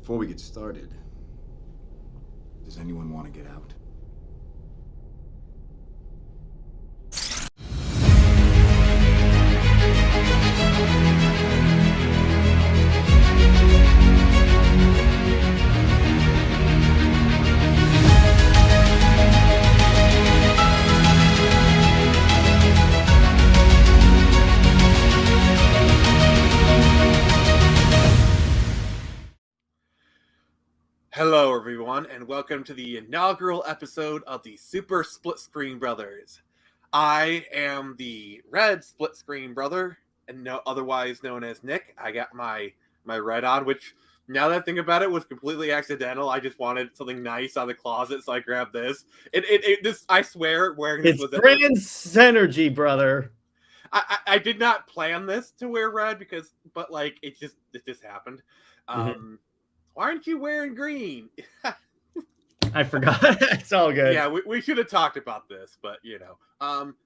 Before we get started, does anyone want to get out? Hello, everyone, and welcome to the inaugural episode of the Super Split Screen Brothers. I am the red split screen brother, and otherwise known as Nick. I got my red on, which now that I think about it was completely accidental. I just wanted something nice out of the closet, so I grabbed this. This I swear, wearing this It's was brand synergy, brother. I did not plan this to wear red but like it just happened. Why aren't you wearing green? I forgot. It's all good. Yeah, we should have talked about this, but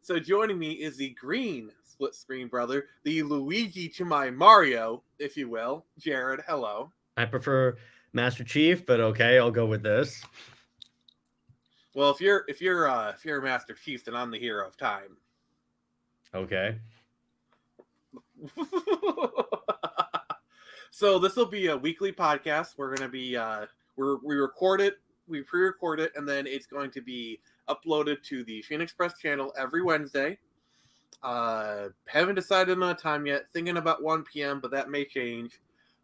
So joining me is the green split screen brother, the Luigi to my Mario, if you will, Jared. Hello. I prefer Master Chief, but okay, I'll go with this. Well, if you're a Master Chief, then I'm the hero of time. Okay. So this will be a weekly podcast. We're gonna be we record it, we pre-record it, and then it's going to be uploaded to the Phoenix Press channel every Wednesday. Haven't decided on a time yet. Thinking about 1 p.m., but that may change.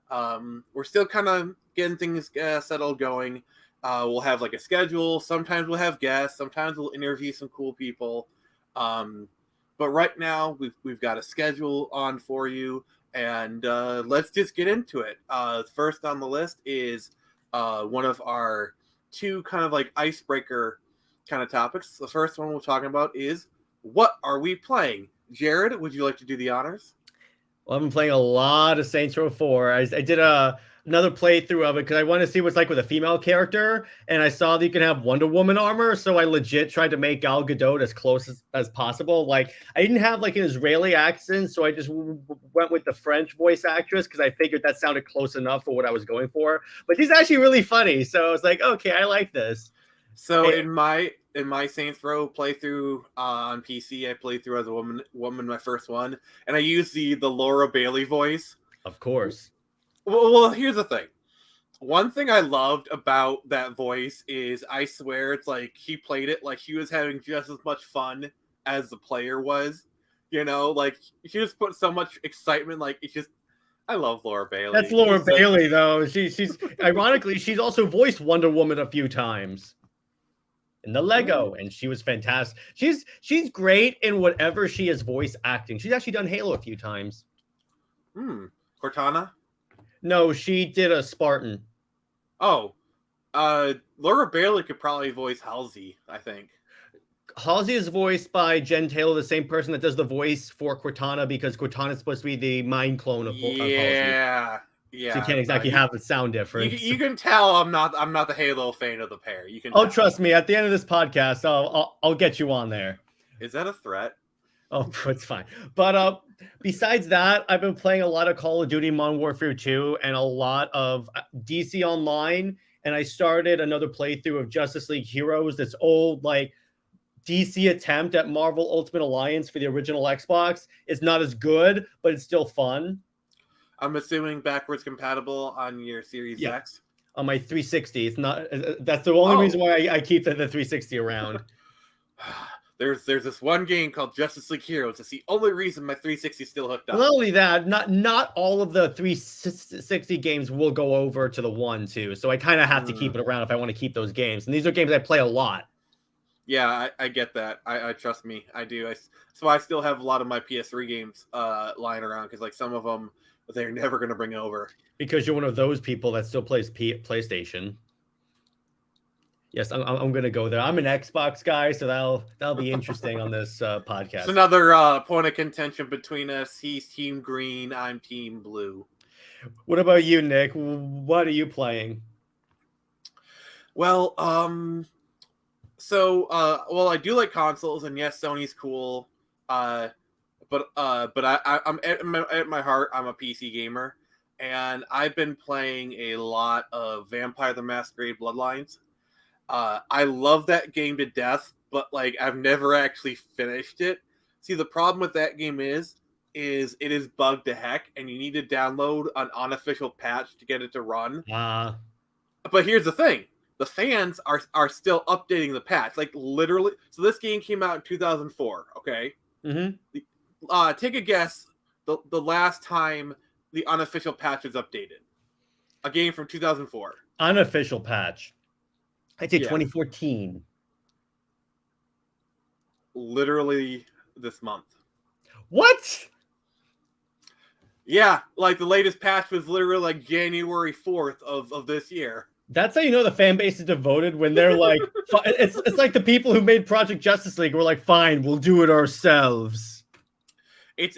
We're still kind of getting things settled going. We'll have like a schedule. Sometimes we'll have guests. Sometimes we'll interview some cool people. But right now we've got a schedule on for you, and let's just get into it. First on the list is one of our two kind of like icebreaker kind of topics. The first one we're talking about is what are we playing? Jared, would you like to do the honors? Well, I've been playing a lot of Saints Row 4. I did another playthrough of it because I wanted to see what's like with a female character, and I saw that you can have Wonder Woman armor, so I legit tried to make Gal Gadot as close as possible. Like, I didn't have like an Israeli accent, so I just went with the French voice actress because I figured that sounded close enough for what I was going for. But she's actually really funny, so I was like, okay, I like this. So in my Saints Row playthrough on PC, I played through as a woman my first one, and I used the Laura Bailey voice. Of course. Well, here's the thing. One thing I loved about that voice is I swear it's like he played it like he was having just as much fun as the player was. You know, like she just put so much excitement. Like it's just, I love Laura Bailey. That's Laura Bailey, though. She's ironically, she's also voiced Wonder Woman a few times in the Lego, and she was fantastic. She's great in whatever she is voice acting. She's actually done Halo a few times. Cortana? No, she did a Spartan. Oh, Laura Bailey could probably voice Halsey, I think. Halsey is voiced by Jen Taylor, the same person that does the voice for Cortana, because Cortana is supposed to be the mind clone of Halsey. Yeah. So you can't exactly have the sound difference. You can tell I'm not the Halo fan of the pair. You can. Oh, trust me. At the end of this podcast, I'll get you on there. Is that a threat? Oh, it's fine. But besides that, I've been playing a lot of Call of Duty Modern Warfare 2 and a lot of DC Online. And I started another playthrough of Justice League Heroes, this old like DC attempt at Marvel Ultimate Alliance for the original Xbox. It's not as good, but it's still fun. I'm assuming backwards compatible on your Series X. On my 360. It's not. That's the only reason why I keep the 360 around. There's this one game called Justice League Heroes. It's the only reason my 360 is still hooked up. Not only that, not all of the 360 games will go over to the one too. So I kind of have to keep it around if I want to keep those games. And these are games I play a lot. Yeah, I get that. I trust me, I do. So I still have a lot of my PS3 games lying around because like some of them they're never going to bring over. Because you're one of those people that still plays PlayStation. Yes, I'm going to go there. I'm an Xbox guy, so that'll be interesting on this podcast. It's another point of contention between us. He's Team Green, I'm Team Blue. What about you, Nick? What are you playing? Well, I do like consoles, and yes, Sony's cool. But I'm at my heart, I'm a PC gamer. and I've been playing a lot of Vampire the Masquerade Bloodlines. I love that game to death, but like I've never actually finished it. See, the problem with that game is it is bugged to heck, and you need to download an unofficial patch to get it to run. But here's the thing: the fans are still updating the patch, like literally. So this game came out in 2004. Okay, take a guess. The last time the unofficial patch was updated, a game from 2004. Unofficial patch. I'd say Yeah. 2014. Literally this month. What? Yeah, like the latest patch was literally like January 4th of this year. That's how you know the fan base is devoted when they're like, it's like the people who made Project Justice League were like, fine, we'll do it ourselves. It's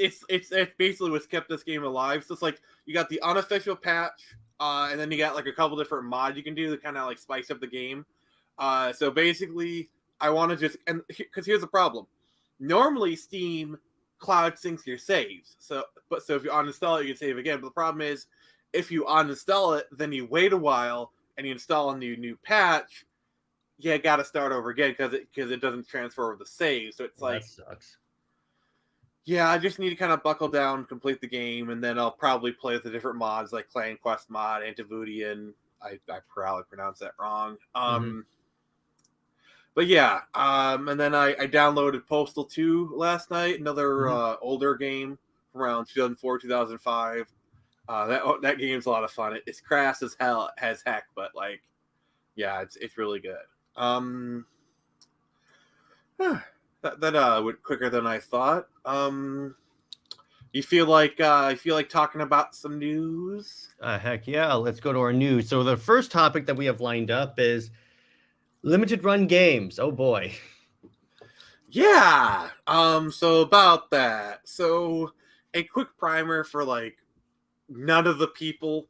basically what's kept this game alive. So it's like you got the unofficial patch, and then you got like a couple different mods you can do to kind of like spice up the game. So basically, I want to just because here's the problem. Normally, Steam cloud syncs your saves. So if you uninstall it, you can save again. But the problem is, if you uninstall it, then you wait a while and you install a new patch. You got to start over again because it doesn't transfer over the save. So it's like that sucks. Yeah, I just need to kind of buckle down, complete the game, and then I'll probably play with the different mods like Clan Quest mod, Antivudian. I probably pronounced that wrong. But yeah, and then I downloaded Postal 2 last night, another older game from around 2004, 2005. That game's a lot of fun. It's crass as heck, but like, yeah, it's really good. That went quicker than I thought. You feel like talking about some news? Heck yeah, let's go to our news. So the first topic that we have lined up is limited run games. Oh boy. Yeah. So about that. So a quick primer for like none of the people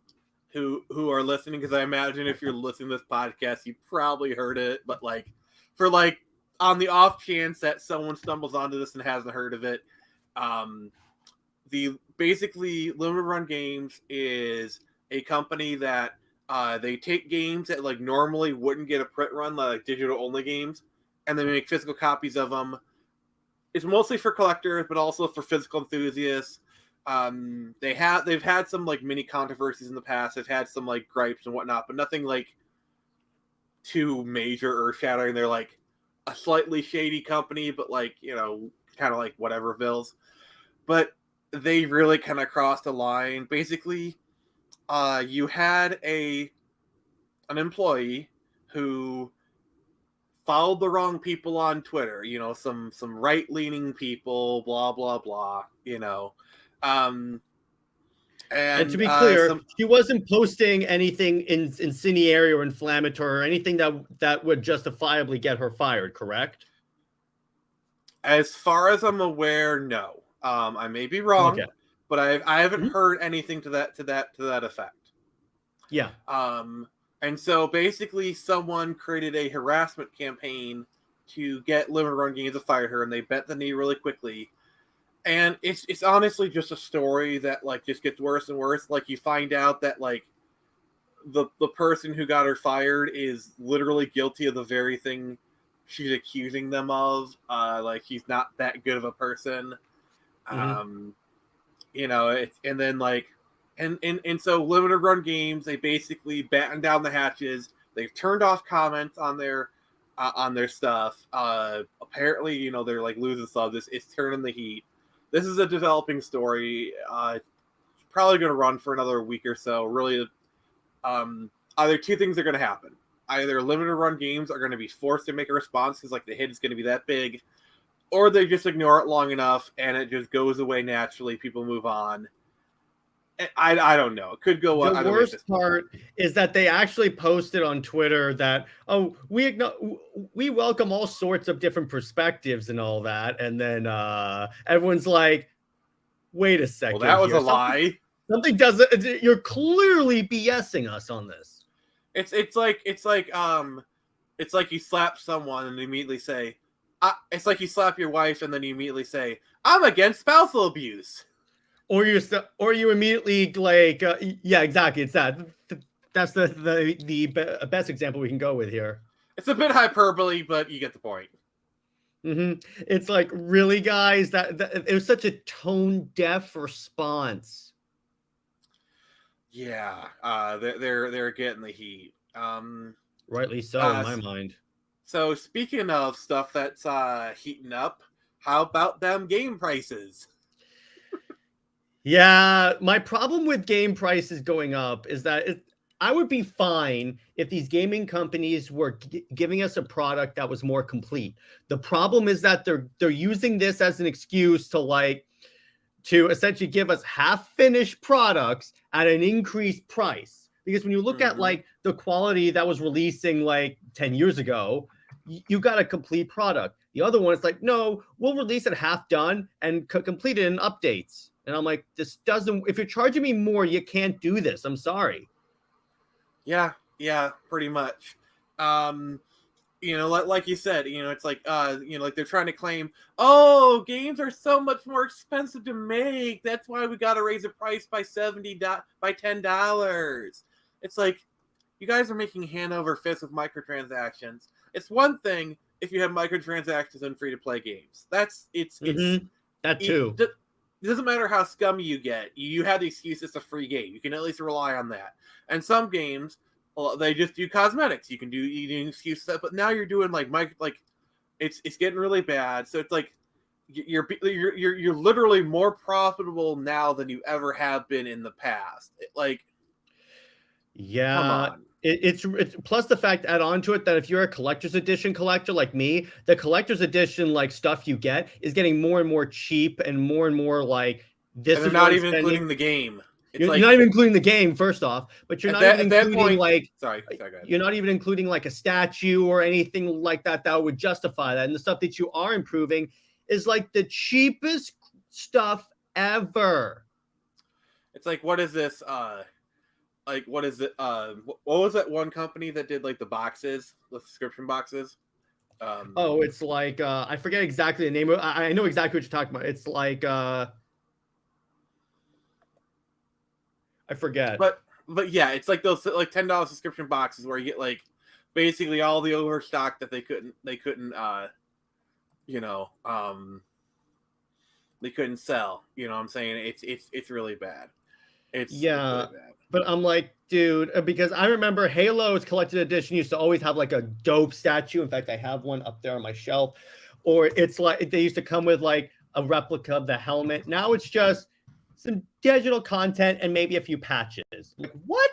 who are listening, because I imagine if you're listening to this podcast, you probably heard it, but like for like on the off chance that someone stumbles onto this and hasn't heard of it, the basically Limited Run Games is a company that they take games that like normally wouldn't get a print run, like digital only games, and they make physical copies of them. It's mostly for collectors, but also for physical enthusiasts. They've had some like mini controversies in the past. They've had some like gripes and whatnot, but nothing like too major or shattering. They're like a slightly shady company, but like, you know, kind of like whatevervilles. But they really kind of crossed a line. Basically, you had an employee who followed the wrong people on Twitter. You know, some right leaning people, blah blah blah. You know, and to be clear, she wasn't posting anything incendiary or inflammatory or anything that would justifiably get her fired, correct? As far as I'm aware, no. I may be wrong, okay. but I haven't heard anything to that effect. Yeah. And so basically, someone created a harassment campaign to get Limited Run Games to fire her, and they bent the knee really quickly. And it's honestly just a story that like just gets worse and worse. Like you find out that like the person who got her fired is literally guilty of the very thing she's accusing them of. Like he's not that good of a person. You know, and then like and so Limited Run Games, they basically batten down the hatches. They've turned off comments on their stuff. Apparently, you know, they're like losing subs. It's turning the heat. This is a developing story. It's probably going to run for another week or so. Really, either two things are going to happen. Either Limited Run Games are going to be forced to make a response because like the hit is going to be that big, or they just ignore it long enough and it just goes away naturally. People move on. I don't know. It could go. The worst part is that they actually posted on Twitter that, oh, we welcome all sorts of different perspectives and all that, and then everyone's like, wait a second. Well, that was a lie. Something doesn't. You're clearly BSing us on this. It's like you slap someone and immediately say, it's like you slap your wife and then you immediately say, I'm against spousal abuse. or you immediately like yeah, exactly. It's that. That's the best example we can go with here. It's a bit hyperbole, but you get the point. It's like, really, guys, that it was such a tone deaf response. Yeah, they're getting the heat. Rightly so, in my S- mind. so speaking of stuff that's heating up, how about them game prices? Yeah, my problem with game prices going up is that I would be fine if these gaming companies were giving us a product that was more complete. The problem is that they're using this as an excuse to essentially give us half finished products at an increased price. Because when you look at Mm-hmm. like the quality that was releasing like 10 years ago, you got a complete product. The other one is like, no, we'll release it half done and complete it in updates. And I'm like, this doesn't, if you're charging me more, you can't do this. I'm sorry. Yeah, pretty much. Um, like you said, it's like like they're trying to claim, oh, games are so much more expensive to make. That's why we got to raise the price by $10. It's like, you guys are making hand over fist with microtransactions. It's one thing if you have microtransactions and free to play games. That's That it, too. it doesn't matter how scummy you get. You have the excuse it's a free game. You can at least rely on that. And some games, well, they just do cosmetics. You can do excuse that, but now you're doing like it's getting really bad. So it's like you're literally more profitable now than you ever have been in the past. Come Yeah, on. it's plus the fact, add on to it, that if you're a collector's edition collector like me, the collector's edition like stuff you get is getting more and more cheap and more like, And this they're is what not I'm even spending. including the game. It's You're like not even including the game, first off, but you're not even at that including point. like, Sorry, go ahead. you're not even including like a statue or anything like that would justify that. And the stuff that you are improving is like the cheapest stuff ever. It's like, what is this? Like, what is it? What was that one company that did like the boxes, the subscription boxes? Oh, it's like I forget exactly the name of. I know exactly what you're talking about. It's like I forget. But yeah, it's like those like $10 subscription boxes where you get like basically all the overstock that they couldn't you know they couldn't sell. You know what I'm saying? It's really bad. It's Yeah, really bad. but I'm like, dude, because I remember Halo's collected edition used to always have like a dope statue. In fact, I have one up there on my shelf. Or it's like they used to come with like a replica of the helmet. Now it's just some digital content and maybe a few patches. Like, what?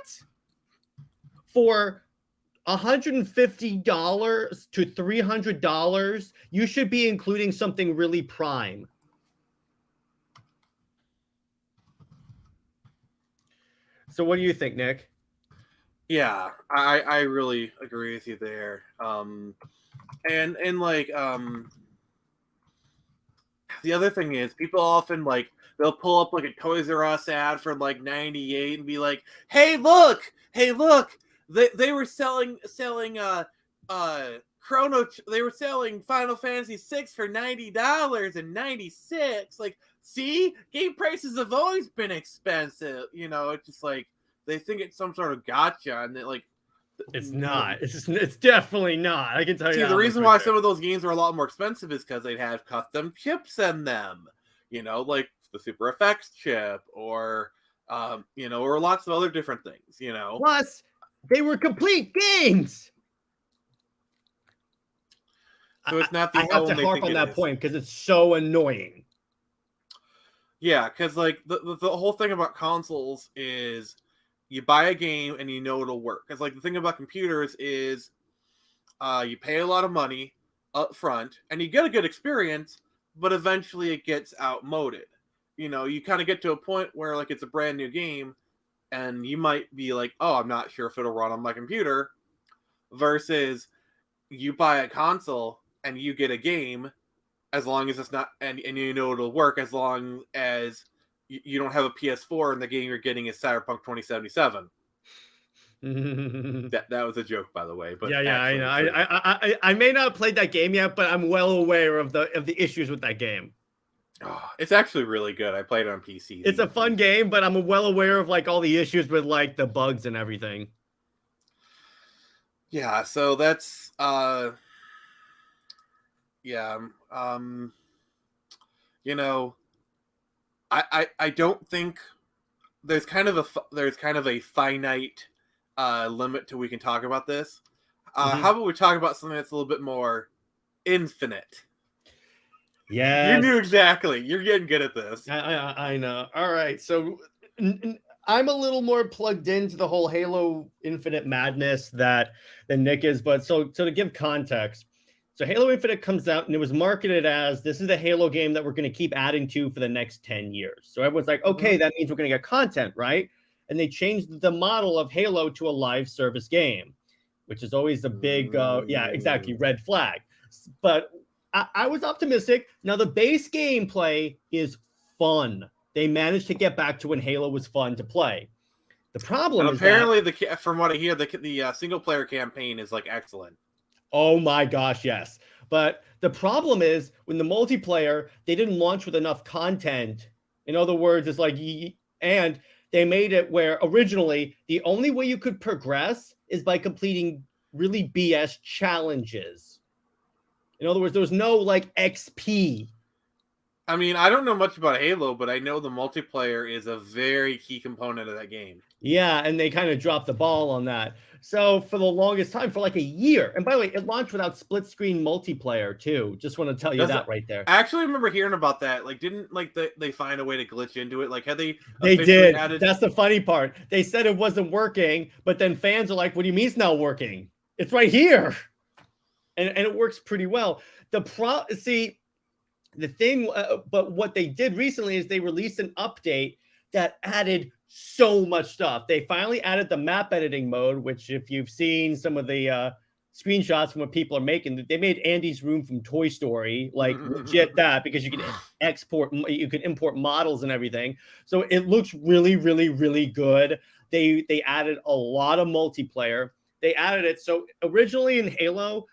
For $150 to $300, you should be including something really prime. So what do you think, Nick? Yeah, I really agree with you there. And like the other thing is, people often like they'll pull up like a Toys R Us ad from like '98 and be like, hey look, they were selling Chrono, they were selling Final Fantasy VI for $90 and 96. Like, see, game prices have always been expensive. It's just like they think it's some sort of gotcha, and they like. It's not. It's definitely not. I can tell you See, that the much reason right why there. some of those games are a lot more expensive is because they'd have custom chips in them. Like the Super FX chip, or or lots of other different things. Plus, they were complete games. So it's not I the have to own they harp think on it that is. point because it's so annoying. Yeah, because like the whole thing about consoles is you buy a game and you know it'll work. Because like the thing about computers is you pay a lot of money up front and you get a good experience, but eventually it gets outmoded. You kind of get to a point where like it's a brand new game and you might be like, oh, I'm not sure if it'll run on my computer, versus you buy a console and you get a game as long as it's not, and you know it'll work as long as you don't have a PS4 and the game you're getting is Cyberpunk 2077. That was a joke, by the way, but Yeah, I actually know. it's true. I may not have played that game yet, but I'm well aware of the issues with that game. Oh, it's actually really good. I played it on PC. It's a fun game, but I'm well aware of like all the issues with like the bugs and everything. Yeah, so that's yeah, you know, I don't think there's kind of a finite limit to we can talk about this. How about we talk about something that's a little bit more infinite? You Yes, knew exactly. You're getting good at this. I know. All right, so I'm a little more plugged into the whole Halo Infinite madness than Nick is, but so to give context, so Halo Infinite comes out and it was marketed as this is the Halo game that we're going to keep adding to for the next 10 years. So everyone's like, okay, that means we're going to get content, right? And they changed the model of Halo to a live service game, which is always a big, yeah, exactly, red flag. But I was optimistic. Now the base gameplay is fun. They managed to get back to when Halo was fun to play. The problem And is that, apparently, from what I hear, the single player campaign is like excellent. oh my gosh, yes. But the problem is when the multiplayer, they didn't launch with enough content. In other words, it's like, and they made it where originally the only way you could progress is by completing really BS challenges. In other words, there was no like XP. I mean, I don't know much about Halo, but I know the multiplayer is a very key component of that game. Yeah, and they kind of dropped the ball on that. So for the longest time, for like a year, and by the way, it launched without split screen multiplayer too. Just want to tell you that right there. I actually remember hearing about that. Like, didn't like they find a way to glitch into it? Like, had they Did. added? That's the funny part. They said it wasn't working, but then fans are like, "What do you mean it's not working? It's right here," and it works pretty well. See, the thing, but what they did recently is they released an update that added so much stuff. They finally added the map editing mode, which if you've seen some of the screenshots from what people are making, they made Andy's room from Toy Story, like legit that, because you can you can import models and everything. So it looks really, really, really good. They added a lot of multiplayer. They added it. So originally in Halo,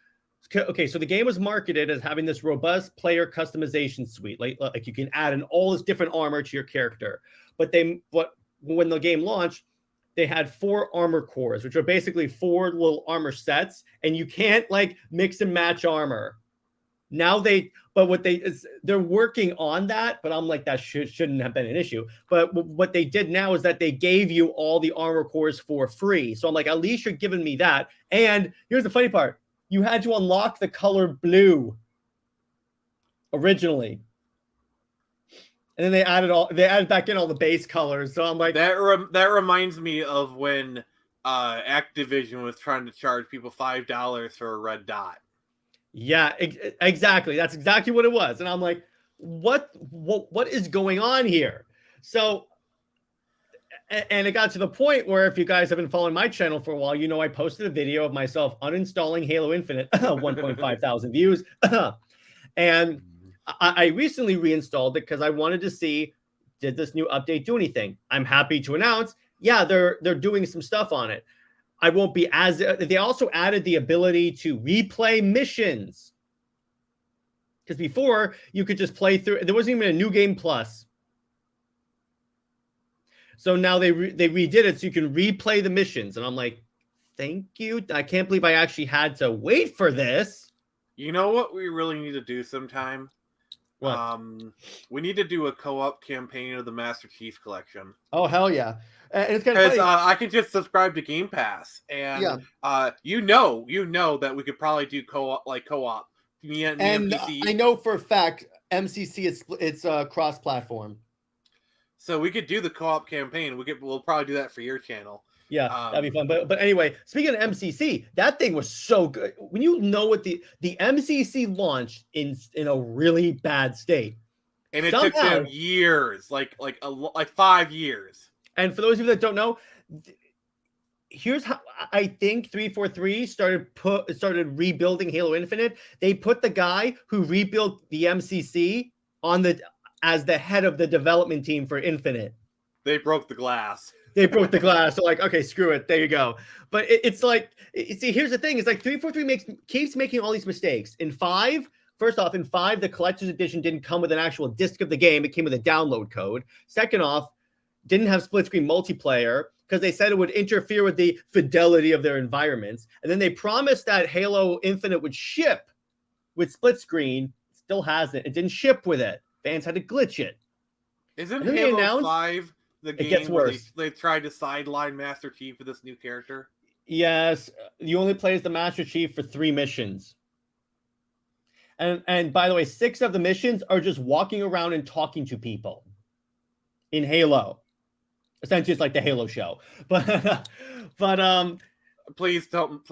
okay, so the game was marketed as having this robust player customization suite, like you can add in all this different armor to your character. But when the game launched, they had 4 armor cores, which are basically 4 little armor sets, and you can't like mix and match armor. Now they're working on that, but I'm like that shouldn't have been an issue. But what they did now is that they gave you all the armor cores for free. So I'm like, at least you're giving me that. And here's the funny part. You had to unlock the color blue originally. And then they added back in all the base colors. So I'm like, that reminds me of when Activision was trying to charge people $5 for a red dot. Yeah, exactly. That's exactly what it was. And I'm like, what is going on here? So, and it got to the point where if you guys have been following my channel for a while, you know I posted a video of myself uninstalling Halo Infinite, 1.5 thousand views. And I recently reinstalled it because I wanted to see, did this new update do anything? I'm happy to announce, yeah, they're doing some stuff on it. I won't be as, they also added the ability to replay missions. Because before, you could just play through, there wasn't even a new game plus. So now they redid it so you can replay the missions. And I'm like, thank you. I can't believe I actually had to wait for this. You know what we really need to do sometime? What? We need to do a co-op campaign of the Master Chief Collection. Oh, hell yeah. And it's kind of funny. I can just subscribe to Game Pass. And you know that we could probably do co-op. Me and MCC. I know for a fact MCC it's cross-platform. So we could do the co-op campaign. We'll probably do that for your channel. Yeah, that'd be fun. But anyway, speaking of MCC, that thing was so good. When you know what the MCC launched in a really bad state, and it took them years, like 5 years. And for those of you that don't know, here's how I think 343 started rebuilding Halo Infinite. They put the guy who rebuilt the MCC as the head of the development team for Infinite. They broke the glass. They broke the glass. So like, okay, screw it. There you go. But it's like, see, here's the thing. It's like 343 keeps making all these mistakes. In 5, first off, in 5, the collector's edition didn't come with an actual disc of the game. It came with a download code. Second off, didn't have split screen multiplayer because they said it would interfere with the fidelity of their environments. And then they promised that Halo Infinite would ship with split screen. Still hasn't. It didn't ship with it. Fans had to glitch it. Isn't And then they Halo announced 5 the it gets game where worse. they tried to sideline Master Chief with this new character? Yes, you only play as the Master Chief for 3 missions. And by the way, 6 of the missions are just walking around and talking to people in Halo. Essentially, it's like the Halo show. But please don't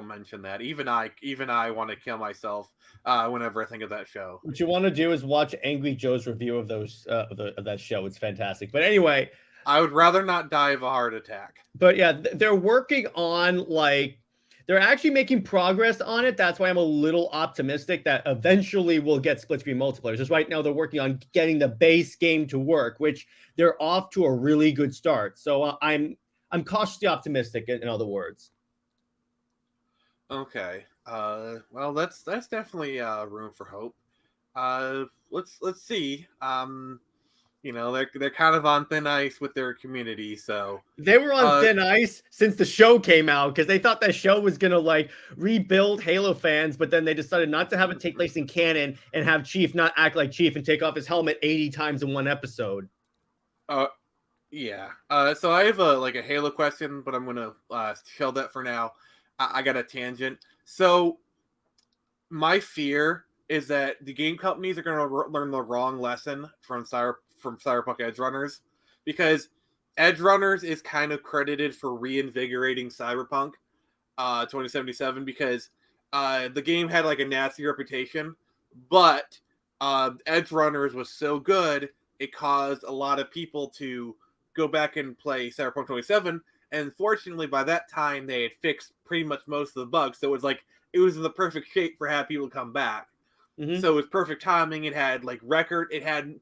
mention that. Even I want to kill myself whenever I think of that show. What you want to do is watch Angry Joe's review of those of that show. It's fantastic. But anyway, I would rather not die of a heart attack. But yeah, they're working on they're actually making progress on it. That's why I'm a little optimistic that eventually we'll get split screen multiplayer. Just right now, they're working on getting the base game to work, which they're off to a really good start. So I'm cautiously optimistic. In other words. Okay. Well, that's definitely room for hope. Let's see. They're kind of on thin ice with their community, so they were on thin ice since the show came out because they thought that show was gonna rebuild Halo fans, but then they decided not to have it take place in canon and have Chief not act like Chief and take off his helmet 80 times in one episode. Yeah. So I have a Halo question, but I'm gonna shelve that for now. I got a tangent. So my fear is that the game companies are going to learn the wrong lesson from Cyberpunk Edge Runners, because Edge Runners is kind of credited for reinvigorating Cyberpunk 2077 because the game had a nasty reputation, but Edge Runners was so good it caused a lot of people to go back and play Cyberpunk 27, and fortunately by that time they had fixed pretty much most of the bugs, so it was in the perfect shape for having people come back. Mm-hmm. So it was perfect timing. It had it had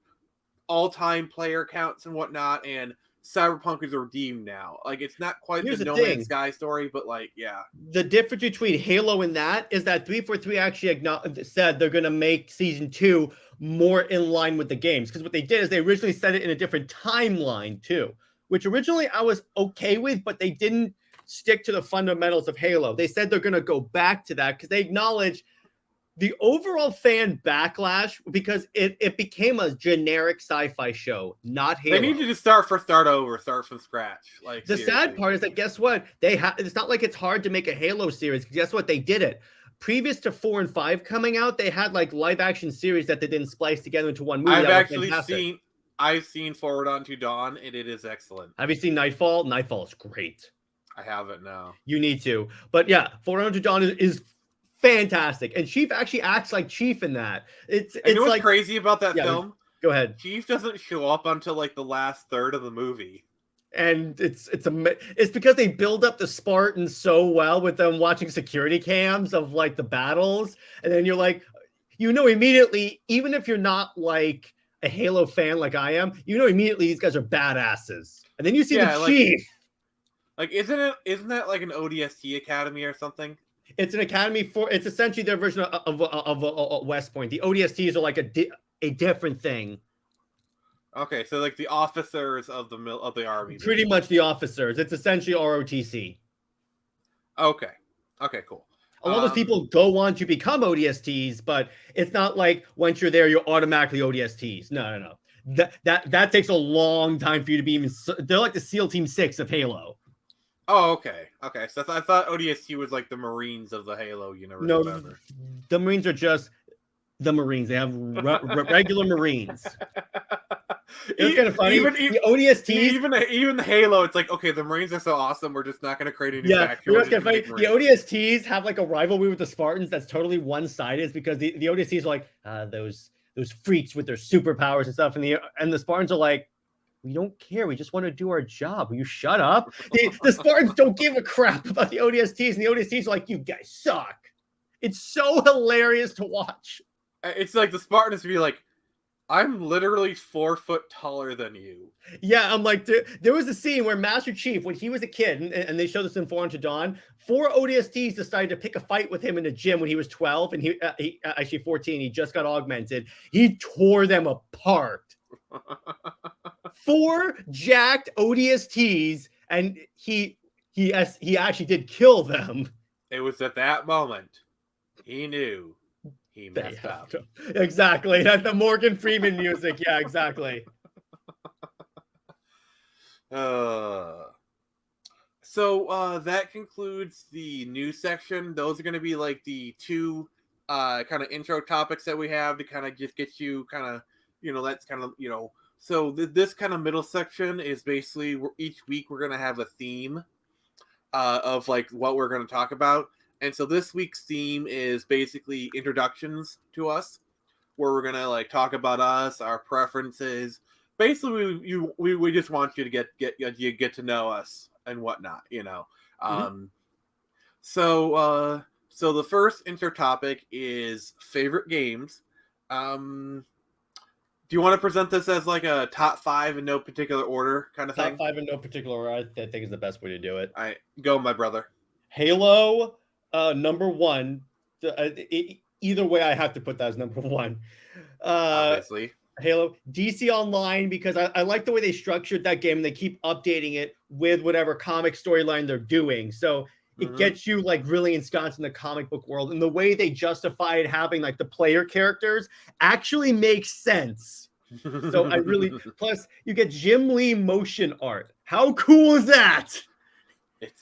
all-time player counts and whatnot, and Cyberpunk is redeemed now. It's not quite the No Man's Sky story, but yeah. The difference between Halo and that is that 343 actually said they're going to make Season 2 more in line with the games, because what they did is they originally set it in a different timeline too, which originally I was okay with, but they didn't stick to the fundamentals of Halo. They said they're going to go back to that because they acknowledge the overall fan backlash, because it became a generic sci-fi show, not Halo. They need to just start from scratch. The seriously. Sad part is that guess what? It's not like it's hard to make a Halo series. Guess what? They did it. Previous to 4 and 5 coming out, they had live action series that they didn't splice together into one movie. I've seen Forward Unto Dawn, and it is excellent. Have you seen Nightfall? Nightfall is great. I haven't, no. You need to. But yeah, Forward Unto Dawn is fantastic, and Chief actually acts like Chief in that. It's what's crazy about that film? Go ahead. Chief doesn't show up until the last third of the movie, and it's because they build up the Spartans so well with them watching security cams of the battles, and then you're immediately, even if you're not a Halo fan like I am, immediately these guys are badasses, and then you see the Chief. Isn't that an ODST academy or something? It's an academy it's essentially their version of West Point. The ODSTs are a different thing. Okay, so the officers of the army. Pretty much the officers. It's essentially ROTC. Okay, cool. A lot of those people go on to become ODSTs, but it's not once you're there, you're automatically ODSTs. No. That takes a long time for you to be even. They're like the SEAL Team 6 of Halo. Oh, okay. So I thought ODST was the Marines of the Halo universe. No, the Marines are just the Marines. They have regular Marines. It's kind of funny. The ODSTs, even the Halo, it's okay, the Marines are so awesome. We're just not going to create any faction. The ODSTs have a rivalry with the Spartans that's totally one-sided. It's because the ODSTs are those freaks with their superpowers and stuff, and the Spartans are we don't care. We just want to do our job. Will you shut up? The Spartans don't give a crap about the ODSTs, and the ODSTs are you guys suck. It's so hilarious to watch. It's the Spartans be I'm literally 4 foot taller than you. Yeah, I'm like, there was a scene where Master Chief, when he was a kid, and they showed this in Foreign to Dawn, 4 ODSTs decided to pick a fight with him in the gym when he was 12, and he actually 14. He just got augmented. He tore them apart. 4 jacked ODSTs, and he actually did kill them. It was at that moment he knew he They messed have up. to, exactly. That's the Morgan Freeman music. Yeah, exactly. So that concludes the news section. Those are going to be like the 2 kind of intro topics that we have to kind of just get you kind of, that's kind of, so this kind of middle section is basically each week we're going to have a theme of like what we're going to talk about. And so this week's theme is basically introductions to us, where we're going to like talk about us, our preferences. Basically, we just want you to get to know us and whatnot, Mm-hmm. So the first intro topic is favorite games. Do you want to present this as like a top 5 in no particular order kind of Top thing? 5 in no particular order, I think is the best way to do it. All right, go, my brother. Halo, number 1. Either way, I have to put that as number 1. Obviously. Halo, DC Online, because I like the way they structured that game and they keep updating it with whatever comic storyline they're doing. So it Mm-hmm. gets you like really ensconced in the comic book world. And the way they justified having like the player characters actually makes sense. So I really, plus you get Jim Lee motion art. How cool is that?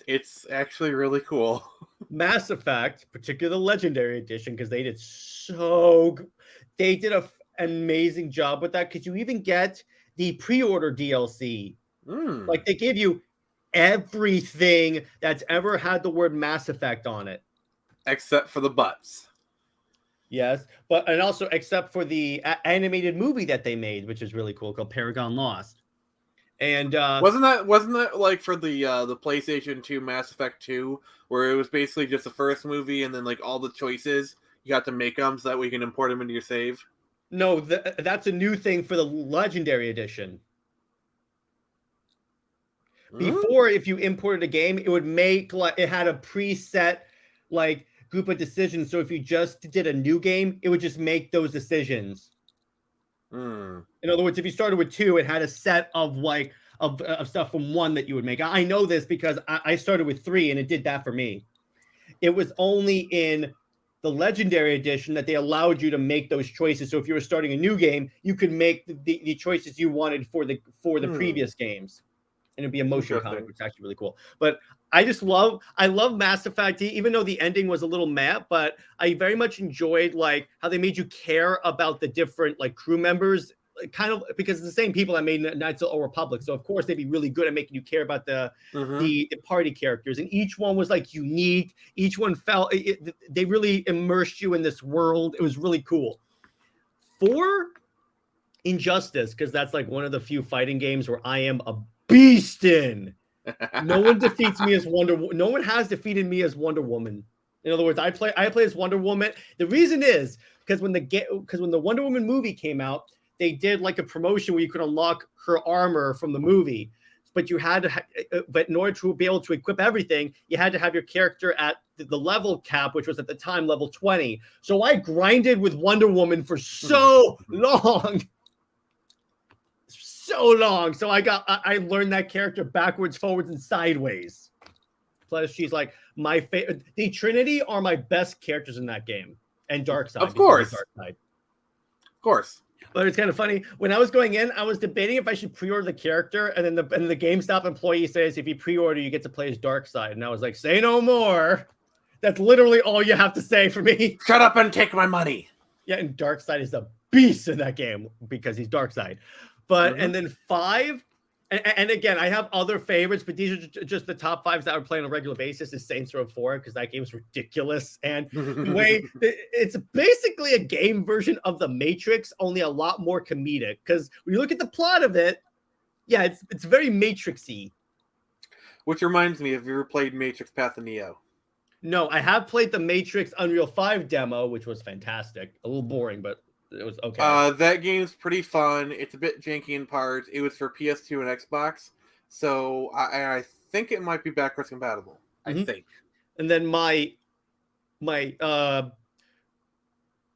It's actually really cool. Mass Effect, particularly the Legendary Edition, because they did so. They did an amazing job with that, because you even get the pre-order DLC. Like they give you everything that's ever had the word Mass Effect on it. Except for the butts. Yes, but and also except for the animated movie that they made, which is really cool, called Paragon Lost. And wasn't that like for the PlayStation 2 Mass Effect 2, where it was basically just the first movie and then like all the choices you got to make them so that we can import them into your save? no, that's a new thing for the Legendary Edition. Mm? Before, if you imported a game, it would make like it had a preset like group of decisions. So if you just did a new game, it would just make those decisions. Mm. In other words, if you started with 2, it had a set of like of stuff from 1 that you would make. I know this because I started with 3 and it did that for me. It was only in the Legendary Edition that they allowed you to make those choices. So if you were starting a new game, you could make the choices you wanted for the previous games. And it'd be a motion comic, Interesting. which is actually really cool. But I love Mass Effect, even though the ending was a little meh, but I very much enjoyed like how they made you care about the different like crew members, kind of because it's the same people that made Knights of the Old Republic. So of course they'd be really good at making you care about Mm-hmm. the party characters, and each one was like unique. Each one felt they really immersed you in this world. It was really cool. 4, Injustice, because that's like one of the few fighting games where I am a beast in. No one defeats me as No one has defeated me as Wonder Woman. In other words, I play as Wonder Woman. The reason is because when the Wonder Woman movie came out, they did like a promotion where you could unlock her armor from the movie. But you had to, but in order to be able to equip everything, you had to have your character at the level cap, which was at the time level 20. So I grinded with Wonder Woman for so long. So long. So I learned that character backwards, forwards, and sideways. Plus, she's like my favorite. The Trinity are my best characters in that game, and Darkseid Of before the course. Darkseid. Of course. But it's kind of funny. When I was going in, I was debating if I should pre-order the character, and then the GameStop employee says if you pre-order, you get to play as Darkseid, and I was like, say no more. That's literally all you have to say for me. Shut up and take my money. Yeah, and Darkseid is a beast in that game because he's Darkseid. But and then 5, and again, I have other favorites, but these are just the top 5s that I would play on a regular basis. Is Saints Row 4, because that game is ridiculous, and the way it's basically a game version of the Matrix, only a lot more comedic. Because when you look at the plot of it, yeah, it's very Matrixy. Which reminds me, have you ever played Matrix Path of Neo? No, I have played the Matrix Unreal 5 demo, which was fantastic. A little boring, but it was okay. That game's pretty fun. It's a bit janky in parts. It was for PS2 and Xbox, so I think it might be backwards compatible. I Mhm. think. And then my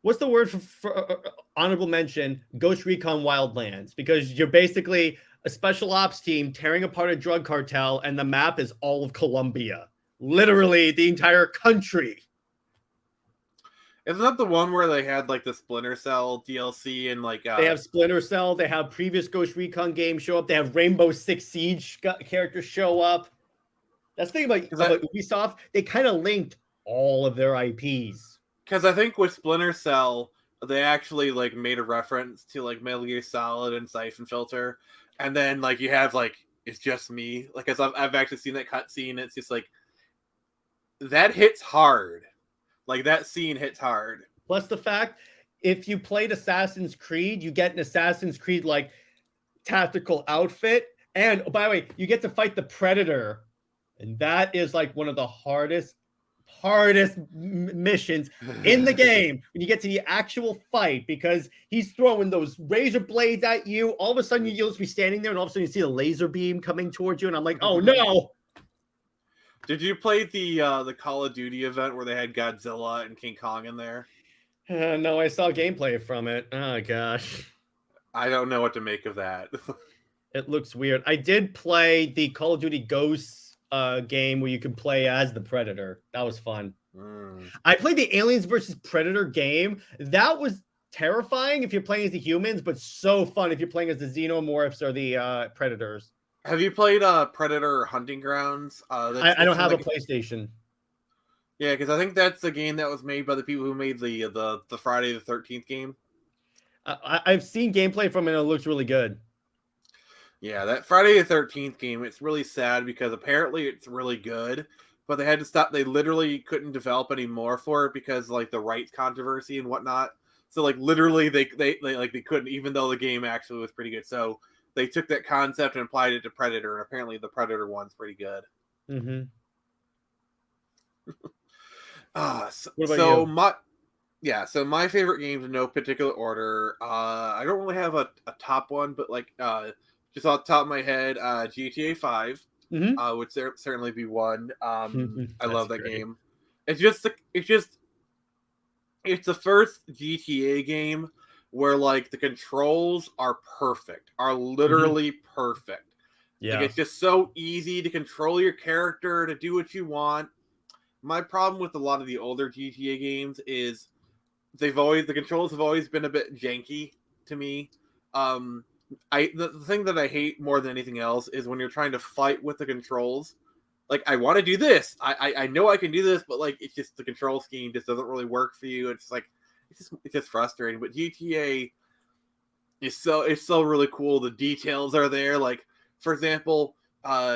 what's the word for honorable mention? Ghost Recon Wildlands, because you're basically a special ops team tearing apart a drug cartel, and the map is all of Colombia, literally the entire country. Isn't that the one where they had like the Splinter Cell DLC and like They have Splinter Cell. They have previous Ghost Recon games show up. They have Rainbow Six Siege characters show up. That's the thing about Ubisoft. They kind of linked all of their IPs. Because I think with Splinter Cell, they actually like made a reference to like Metal Gear Solid and Siphon Filter, and then like you have like it's just me. Like as I've actually seen that cutscene. It's just like that hits hard. Like that scene hits hard. Plus the fact, if you played Assassin's Creed, you get an Assassin's Creed like tactical outfit. And oh, by the way, you get to fight the Predator. And that is like one of the hardest missions in the game when you get to the actual fight, because he's throwing those razor blades at you. All of a sudden, you'll just be standing there, and all of a sudden, you see a laser beam coming towards you. And I'm like, oh no. Did you play the Call of Duty event where they had Godzilla and King Kong in there? No, I saw gameplay from it. Oh gosh. I don't know what to make of that. It looks weird. I did play the Call of Duty Ghosts game where you can play as the Predator. That was fun. I played the Aliens versus Predator game. That was terrifying if you're playing as the humans, but so fun if you're playing as the xenomorphs or the predators. Have you played Predator Hunting Grounds? I don't have a PlayStation. Yeah, because I think that's the game that was made by the people who made the Friday the 13th game. I've seen gameplay from it, and it looks really good. Yeah, that Friday the 13th game, it's really sad because apparently it's really good, but they had to stop. They literally couldn't develop any more for it because like the rights controversy and whatnot. So like literally they couldn't, even though the game actually was pretty good. So they took that concept and applied it to Predator, and apparently the Predator one's pretty good. Mm-hmm. So my favorite games in no particular order. I don't really have a top one, but like just off the top of my head, GTA 5 would certainly be one. I love that game. It's the first GTA game where like the controls are perfect, are literally perfect. Yeah, like, it's just so easy to control your character, to do what you want. My problem with a lot of the older GTA games is the controls have always been a bit janky to me. The thing that I hate more than anything else is when you're trying to fight with the controls. Like, I want to do this. I know I can do this, but like it's just the control scheme just doesn't really work for you. It's like it's just frustrating. But GTA is so really cool. The details are there. Like, for example,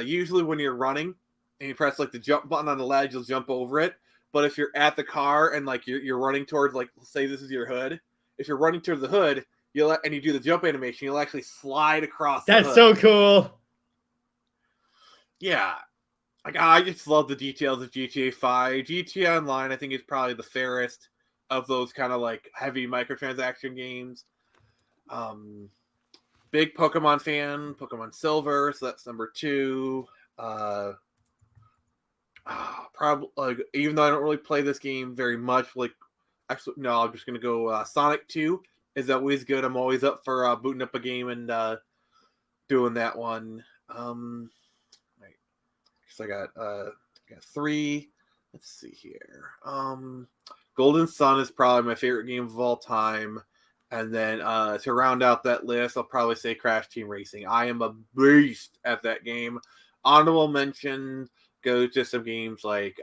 usually when you're running and you press like the jump button on the ledge, you'll jump over it. But if you're at the car and like you're running towards, like, say this is your hood, if you're running towards the hood, and you do the jump animation, you'll actually slide across. That's so cool. Yeah, like I just love the details of GTA 5. GTA Online, I think, is probably the fairest of those kind of like heavy microtransaction games. Big Pokemon fan, Pokemon Silver, so that's number 2. Probably, like, even though I don't really play this game very much, like, actually, no, I'm just gonna go Sonic 2 is always good. I'm always up for booting up a game and doing that one. Right. So I got 3. Let's see here. Golden Sun is probably my favorite game of all time. And then to round out that list, I'll probably say Crash Team Racing. I am a beast at that game. Honorable mention go to some games like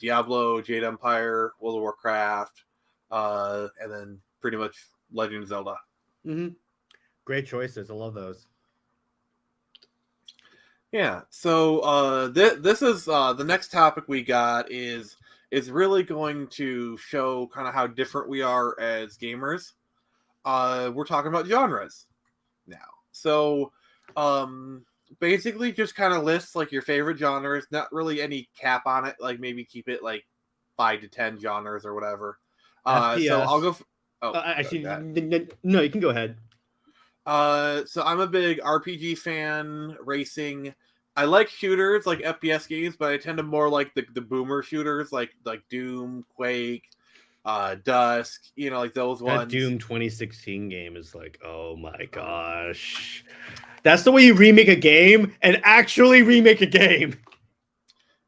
Diablo, Jade Empire, World of Warcraft, and then pretty much Legend of Zelda. Mm-hmm. Great choices. I love those. Yeah. So this is the next topic we got is really going to show kind of how different we are as gamers. We're talking about genres now. So basically just kind of lists like your favorite genres, not really any cap on it, like maybe keep it like 5 to 10 genres or whatever. So I'll go Oh, Actually, that. no, you can go ahead. So I'm a big RPG fan, racing. I like shooters like FPS games, but I tend to more like the boomer shooters like Doom, Quake, Dusk, like those That ones. Doom 2016 game is like, oh my gosh. That's the way you remake a game and actually remake a game.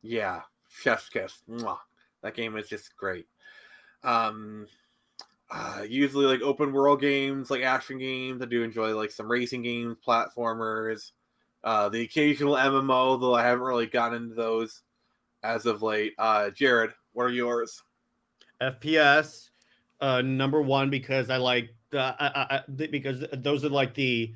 Yeah, chef's kiss. Mwah. That game is just great. Usually like open world games, like action games. I do enjoy like some racing games, platformers, the occasional MMO, though I haven't really gotten into those as of late. Jared, what are yours? FPS, number one because I like because those are like the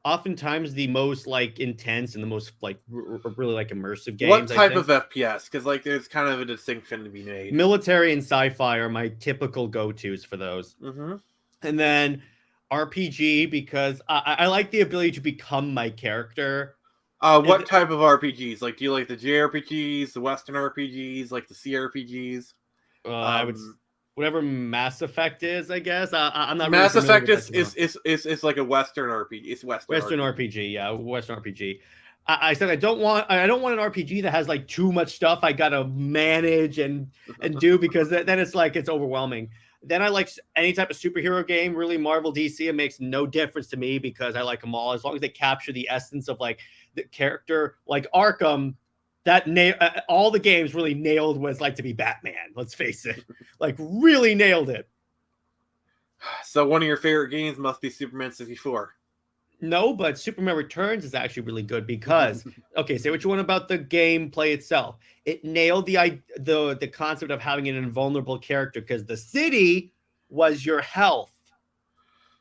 oftentimes the most like intense and the most like really like immersive What games. I type think of FPS? Because like there's kind of a distinction to be made. military and sci-fi are my typical go-tos for those. Mm-hmm. And then RPG because I like the ability to become my character. What type of RPGs? Like, do you like the JRPGs, the Western RPGs, like the CRPGs? I would whatever Mass Effect is, I guess. I'm not really Mass familiar Effect with that. is like a Western RPG. It's Western RPG, yeah, Western RPG. I said I don't want an RPG that has like too much stuff I gotta manage and do because then it's like it's overwhelming. Then I like any type of superhero game, really Marvel, DC. It makes no difference to me because I like them all as long as they capture the essence of like the character, like Arkham. That all the games really nailed what it's like to be Batman. Let's face it, like really nailed it. So one of your favorite games must be Superman 64. No, but Superman Returns is actually really good because okay, say what you want about the gameplay itself. It nailed the concept of having an invulnerable character because the city was your health.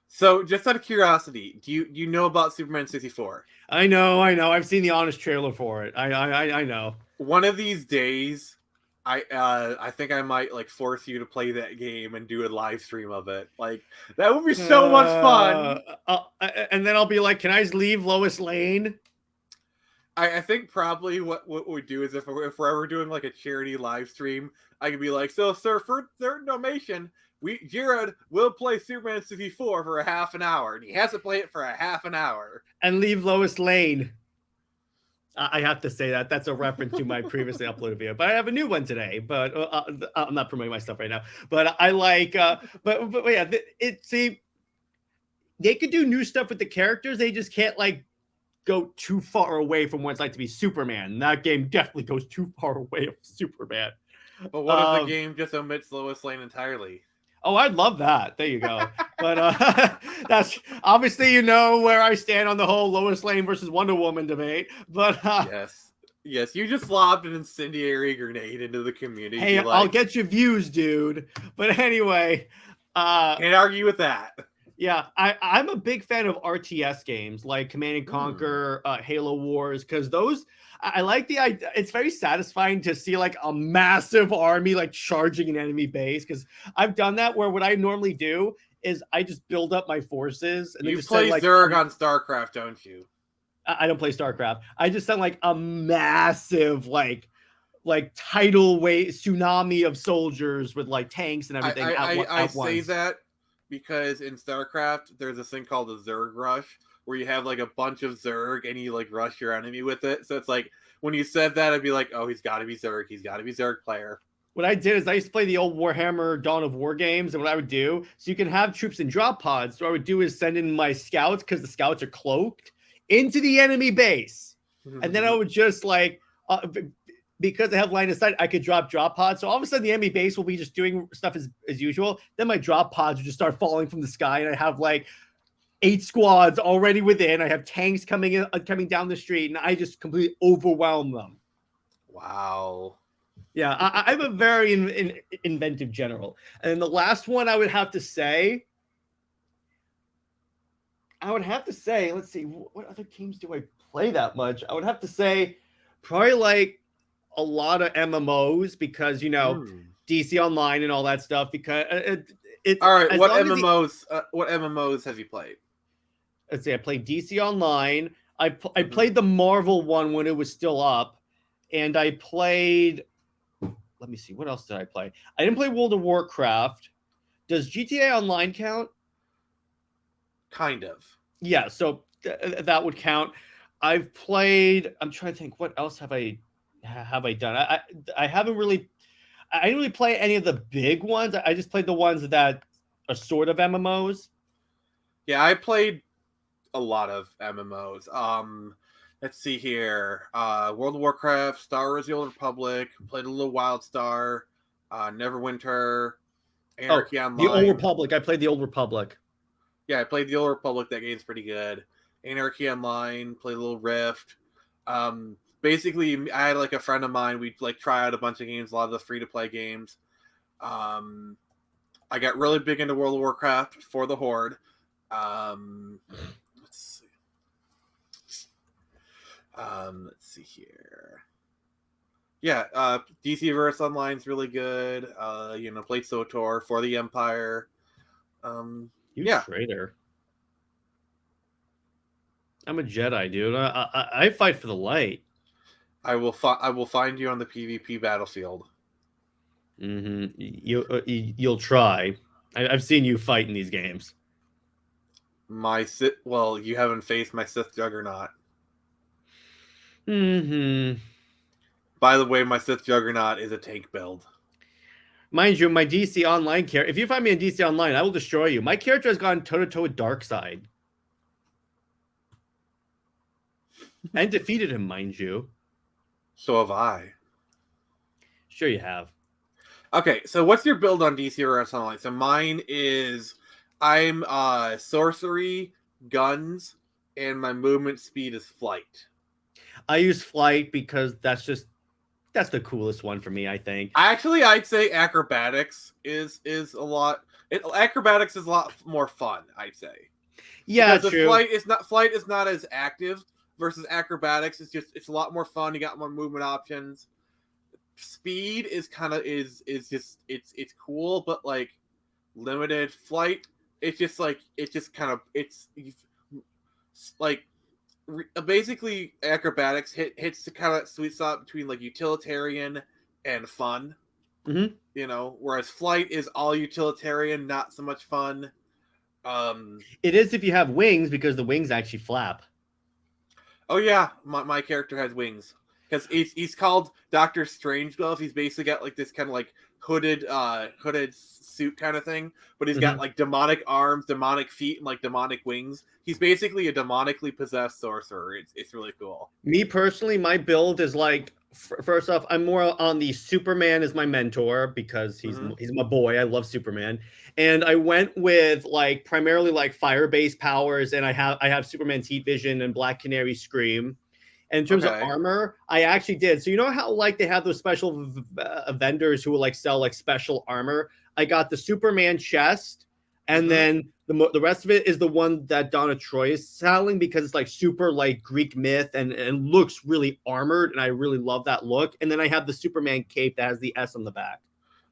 So just out of curiosity, do you know about Superman 64? I know. I've seen the honest trailer for it. I know. One of these days, I think I might like force you to play that game and do a live stream of it. Like that would be so much fun. And then I'll be like, can I leave Lois Lane? I think probably what we do is if we're ever doing like a charity live stream, I could be like, so sir, for third donation, Jared will play Superman 64 for a half an hour, and he has to play it for a half an hour. And leave Lois Lane. I have to say that's a reference to my previously uploaded video, but I have a new one today. But I'm not promoting my stuff right now. But I like, but yeah, see, they could do new stuff with the characters. They just can't like go too far away from what it's like to be Superman. And that game definitely goes too far away from Superman. But what if the game just omits Lois Lane entirely? Oh, I'd love that. There you go. But that's obviously where I stand on the whole Lois Lane versus Wonder Woman debate. But yes, you just lobbed an incendiary grenade into the community. Hey, I'll get you views, dude. But anyway, can't argue with that. Yeah, I'm a big fan of RTS games like Command and Conquer, Halo Wars, because those I like the idea. It's very satisfying to see like a massive army like charging an enemy base. Because I've done that where what I normally do is I just build up my forces and you just play send, like, Zerg on StarCraft, don't you? I don't play StarCraft. I just send like a massive like tidal wave tsunami of soldiers with like tanks and everything. I say that because in StarCraft there's this thing called the Zerg rush where you have like a bunch of Zerg and you like rush your enemy with it. So it's like when you said that, I'd be like, oh, he's got to be Zerg. He's got to be Zerg player. What I did is I used to play the old Warhammer Dawn of War games, and what I would do, so you can have troops in drop pods. So what I would do is send in my scouts because the scouts are cloaked into the enemy base, and then I would just like because I have line of sight, I could drop pods. So all of a sudden, the enemy base will be just doing stuff as usual. Then my drop pods would just start falling from the sky, and I have like 8 squads already within. I have tanks coming down the street, and I just completely overwhelm them. Wow. Yeah, I'm a very inventive general. And then the last one I would have to say, let's see, what other games do I play that much? I would have to say probably like a lot of MMOs because, DC Online and all that stuff. Because all right, what MMOs have you played? Let's see, I played DC Online. I played the Marvel one when it was still up. And I played... Let me see. What else did I play? I didn't play World of Warcraft. Does GTA Online count? Kind of. Yeah, so that would count. I've played. I'm trying to think. What else have I done? I haven't really. I didn't really play any of the big ones. I just played the ones that are sort of MMOs. Yeah, I played a lot of MMOs. Let's see here. World of Warcraft, Star Wars: The Old Republic, played a little WildStar, Neverwinter, Anarchy The Old Online. Republic. I played the Old Republic. Yeah, I played the Old Republic. That game's pretty good. Anarchy Online, played a little Rift. Basically, I had like a friend of mine. We'd like try out a bunch of games, a lot of the free to play games. I got really big into World of Warcraft for the Horde. Let's see. Let's see here. Yeah, DC Verse Online's really good. Played SOTOR for the Empire. You Yeah. traitor. I'm a Jedi, dude. I fight for the light. I will find you on the PvP battlefield. Mm-hmm. You'll try. I've seen you fight in these games. You haven't faced my Sith Juggernaut. Mm-hmm. By the way, my Sith Juggernaut is a tank build. Mind you, my DC Online character. If you find me in DC Online, I will destroy you. My character has gone toe to toe with Darkseid, and defeated him, mind you. So have I. Sure, you have. Okay, so what's your build on DC Verse Online? So mine is I'm sorcery, guns, and my movement speed is flight. I use flight because that's the coolest one for me, I think. I'd say acrobatics is a lot. Acrobatics is a lot more fun, I'd say. Yeah, because true. Flight is not as active versus acrobatics. It's a lot more fun. You got more movement options. Speed is kind of is just it's cool, but like limited. Flight, it's basically acrobatics hits the kind of sweet spot between like utilitarian and fun. Mm-hmm. Whereas flight is all utilitarian, not so much fun. It is if you have wings, because the wings actually flap. Oh yeah, my character has wings because he's called Dr. Strangeglove. He's basically got like this kind of like hooded suit kind of thing, but he's got like demonic arms, demonic feet, and like demonic wings. He's basically a demonically possessed sorcerer. It's really cool. Me personally, my build is like, first off, I'm more on the Superman as my mentor because he's my boy. I love Superman, and I went with like primarily like fire-based powers, and I have Superman's heat vision and Black Canary scream. And in terms of armor, I actually did. So you know how like they have those special vendors who will like sell like special armor? I got the Superman chest, and then the rest of it is the one that Donna Troy is selling because it's like super like Greek myth and looks really armored, and I really love that look. And then I have the Superman cape that has the S on the back.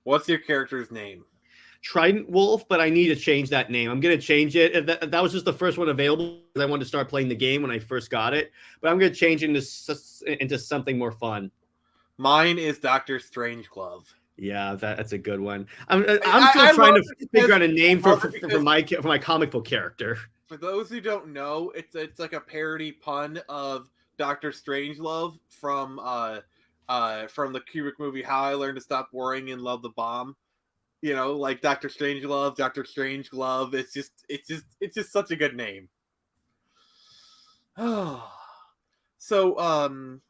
What's your character's name? Trident Wolf, but I need to change that name. I'm going to change it. That was just the first one available because I wanted to start playing the game when I first got it. But I'm going to change it into something more fun. Mine is Dr. Strangeglove. Yeah, that's a good one. I'm still trying to figure out a name for my comic book character. For those who don't know, it's like a parody pun of Dr. Strangelove from the Kubrick movie How I Learned to Stop Worrying and Love the Bomb. Like Dr. Strangelove, Dr. Strangeglove. It's just such a good name. So,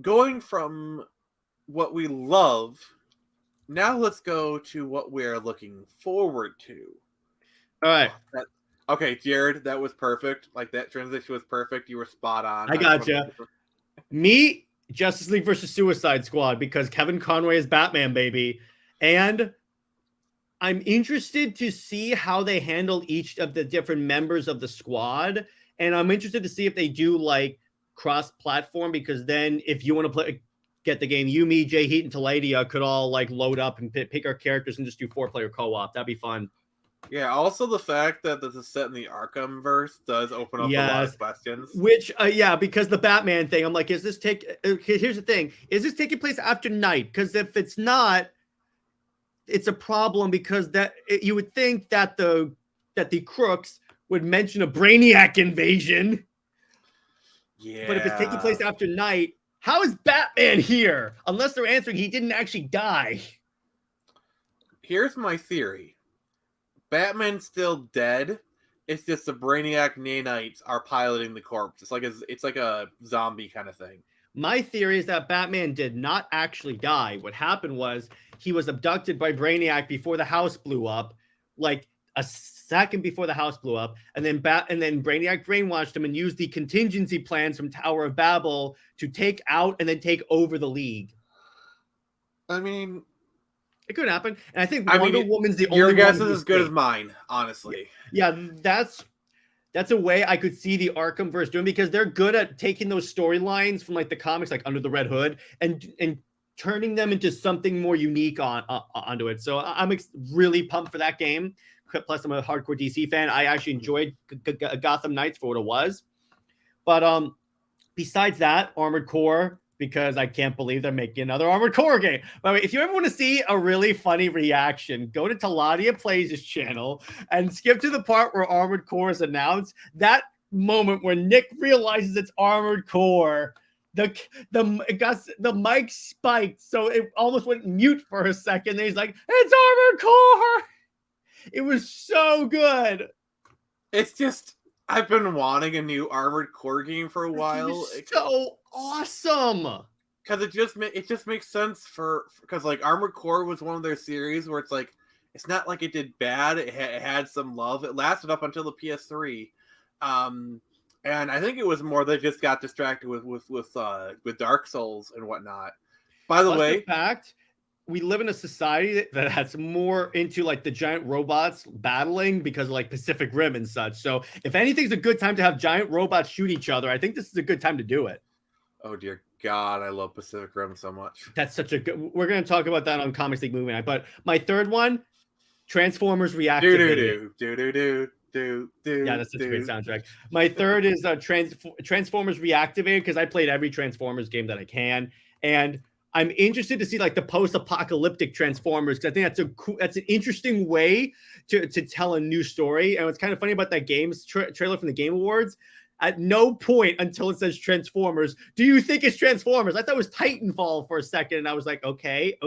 going from what we love, now let's go to what we're looking forward to. All right. Okay, Jared, that was perfect. Like, that transition was perfect. You were spot on. I gotcha. Meet Justice League versus Suicide Squad because Kevin Conroy is Batman, baby. And I'm interested to see how they handle each of the different members of the squad. And I'm interested to see if they do like cross-platform, because then if you want to get the game, you, me, Jay Heat, and Taladia could all like load up and pick our characters and just do 4-player co-op. That'd be fun. Yeah, also the fact that this is set in the Arkham verse does open up a lot of questions. Which, because the Batman thing, I'm like, here's the thing. Is this taking place after night? Because if it's not, it's a problem because you would think that the crooks would mention a Brainiac invasion. Yeah. But if it's taking place after night, how is Batman here? Unless they're answering he didn't actually die. Here's my theory. Batman's still dead. It's just the Brainiac nanites are piloting the corpse. It's like a zombie kind of thing. My theory is that Batman did not actually die. What happened was he was abducted by Brainiac before the house blew up, like a second before the house blew up, and then Brainiac brainwashed him and used the contingency plans from Tower of Babel to take out and then take over the League. I mean, it could happen, and I think Wonder Woman's the only. Your guess is as good as mine, honestly. Yeah, that's a way I could see the Arkhamverse doing, because they're good at taking those storylines from like the comics, like Under the Red Hood, and turning them into something more unique onto it. So I'm really pumped for that game. Plus, I'm a hardcore DC fan. I actually enjoyed Gotham Knights for what it was. But besides that, Armored Core, because I can't believe they're making another Armored Core game. By the way, if you ever want to see a really funny reaction, go to Taladia Plays' channel and skip to the part where Armored Core is announced. That moment where Nick realizes it's Armored Core, the mic spiked, so it almost went mute for a second. Then he's like, "It's Armored Core!" It was so good. It's just, I've been wanting a new Armored Core game for a while. It's so awesome. Because it just makes sense because like Armored Core was one of their series where it's like, it's not like it did bad. It had some love. It lasted up until the PS3. And I think it was more they just got distracted with Dark Souls and whatnot. By the way, fact, we live in a society that has more into like the giant robots battling because of like Pacific Rim and such. So if anything's a good time to have giant robots shoot each other, I think this is a good time to do it. Oh dear God, I love Pacific Rim so much. That's such a good. We're gonna talk about that on Comics League Movie Night. But my third one, Transformers Reactivated. Yeah, that's such a great soundtrack. My third is Transformers Reactivated, because I played every Transformers game that I can, and I'm interested to see like the post-apocalyptic Transformers, because I think that's an interesting way to tell a new story. And what's kind of funny about that game's trailer from the Game Awards, at no point until it says Transformers, do you think it's Transformers? I thought it was Titanfall for a second, and I was like, okay,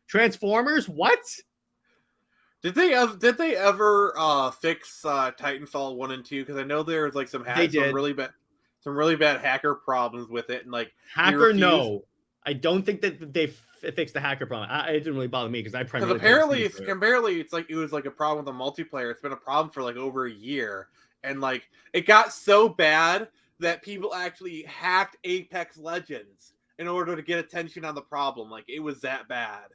Transformers, what? Did they ever fix Titanfall 1 and 2? Because I know there's like some really bad hacker problems with it, and like no. I don't think that they fixed the hacker problem. It didn't really bother me because I primarily apparently it's like it was like a problem with the multiplayer. It's been a problem for like over a year, and like it got so bad that people actually hacked Apex Legends in order to get attention on the problem. Like it was that bad.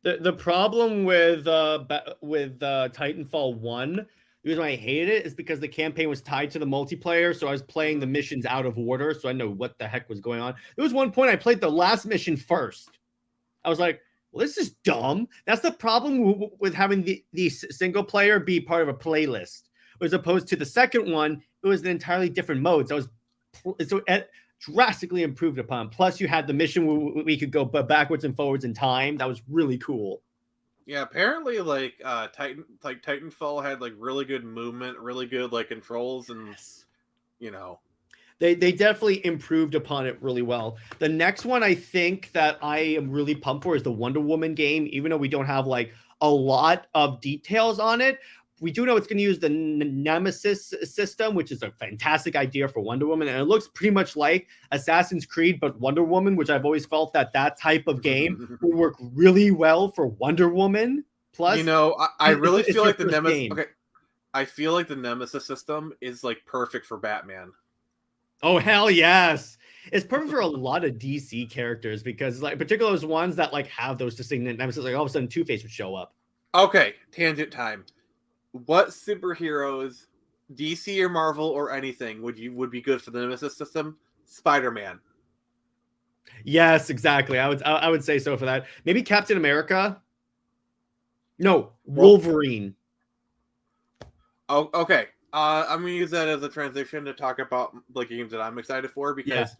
The problem with Titanfall 1, the reason why I hated it is because the campaign was tied to the multiplayer, so I was playing the missions out of order, so I know what the heck was going on. There was one point I played the last mission first. I was like, well, this is dumb. That's the problem with having the single player be part of a playlist, as opposed to the second one. It was an entirely different mode, so drastically improved upon. Plus, you had the mission where we could go backwards and forwards in time. That was really cool. Yeah, apparently, like Titanfall had like really good movement, really good like controls, and you know, they definitely improved upon it really well. The next one I think that I am really pumped for is the Wonder Woman game. Even though we don't have like a lot of details on it, we do know it's going to use the Nemesis system, which is a fantastic idea for Wonder Woman. And it looks pretty much like Assassin's Creed, but Wonder Woman, which I've always felt that type of game will work really well for Wonder Woman. Plus, you know, I really feel like the Nemesis. Okay, I feel like the Nemesis system is like perfect for Batman. Oh, hell yes. It's perfect for a lot of DC characters, because like particularly those ones that like have those distinct Nemesis, like all of a sudden Two-Face would show up. Okay, tangent time. What superheroes, DC or Marvel or anything, would be good for the Nemesis system? Spider-Man. Yes, exactly. I would say so for that. Maybe Captain America. No, Wolverine. Oh, okay. I'm gonna use that as a transition to talk about the games that I'm excited for, because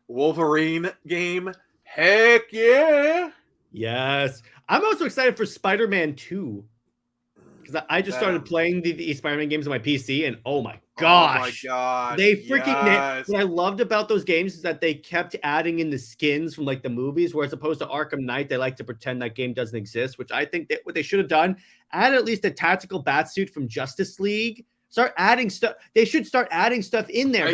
Wolverine game, heck yeah. Yes. I'm also excited for Spider-Man 2. Because I just started playing the Spider-Man games on my PC, and oh my gosh, they freaking yes. what I loved about those games is that they kept adding in the skins from like the movies, where as opposed to Arkham Knight, they like to pretend that game doesn't exist, which I think that what they should have done, add at least a tactical bat suit from Justice League. Start adding stuff. They should start adding stuff in there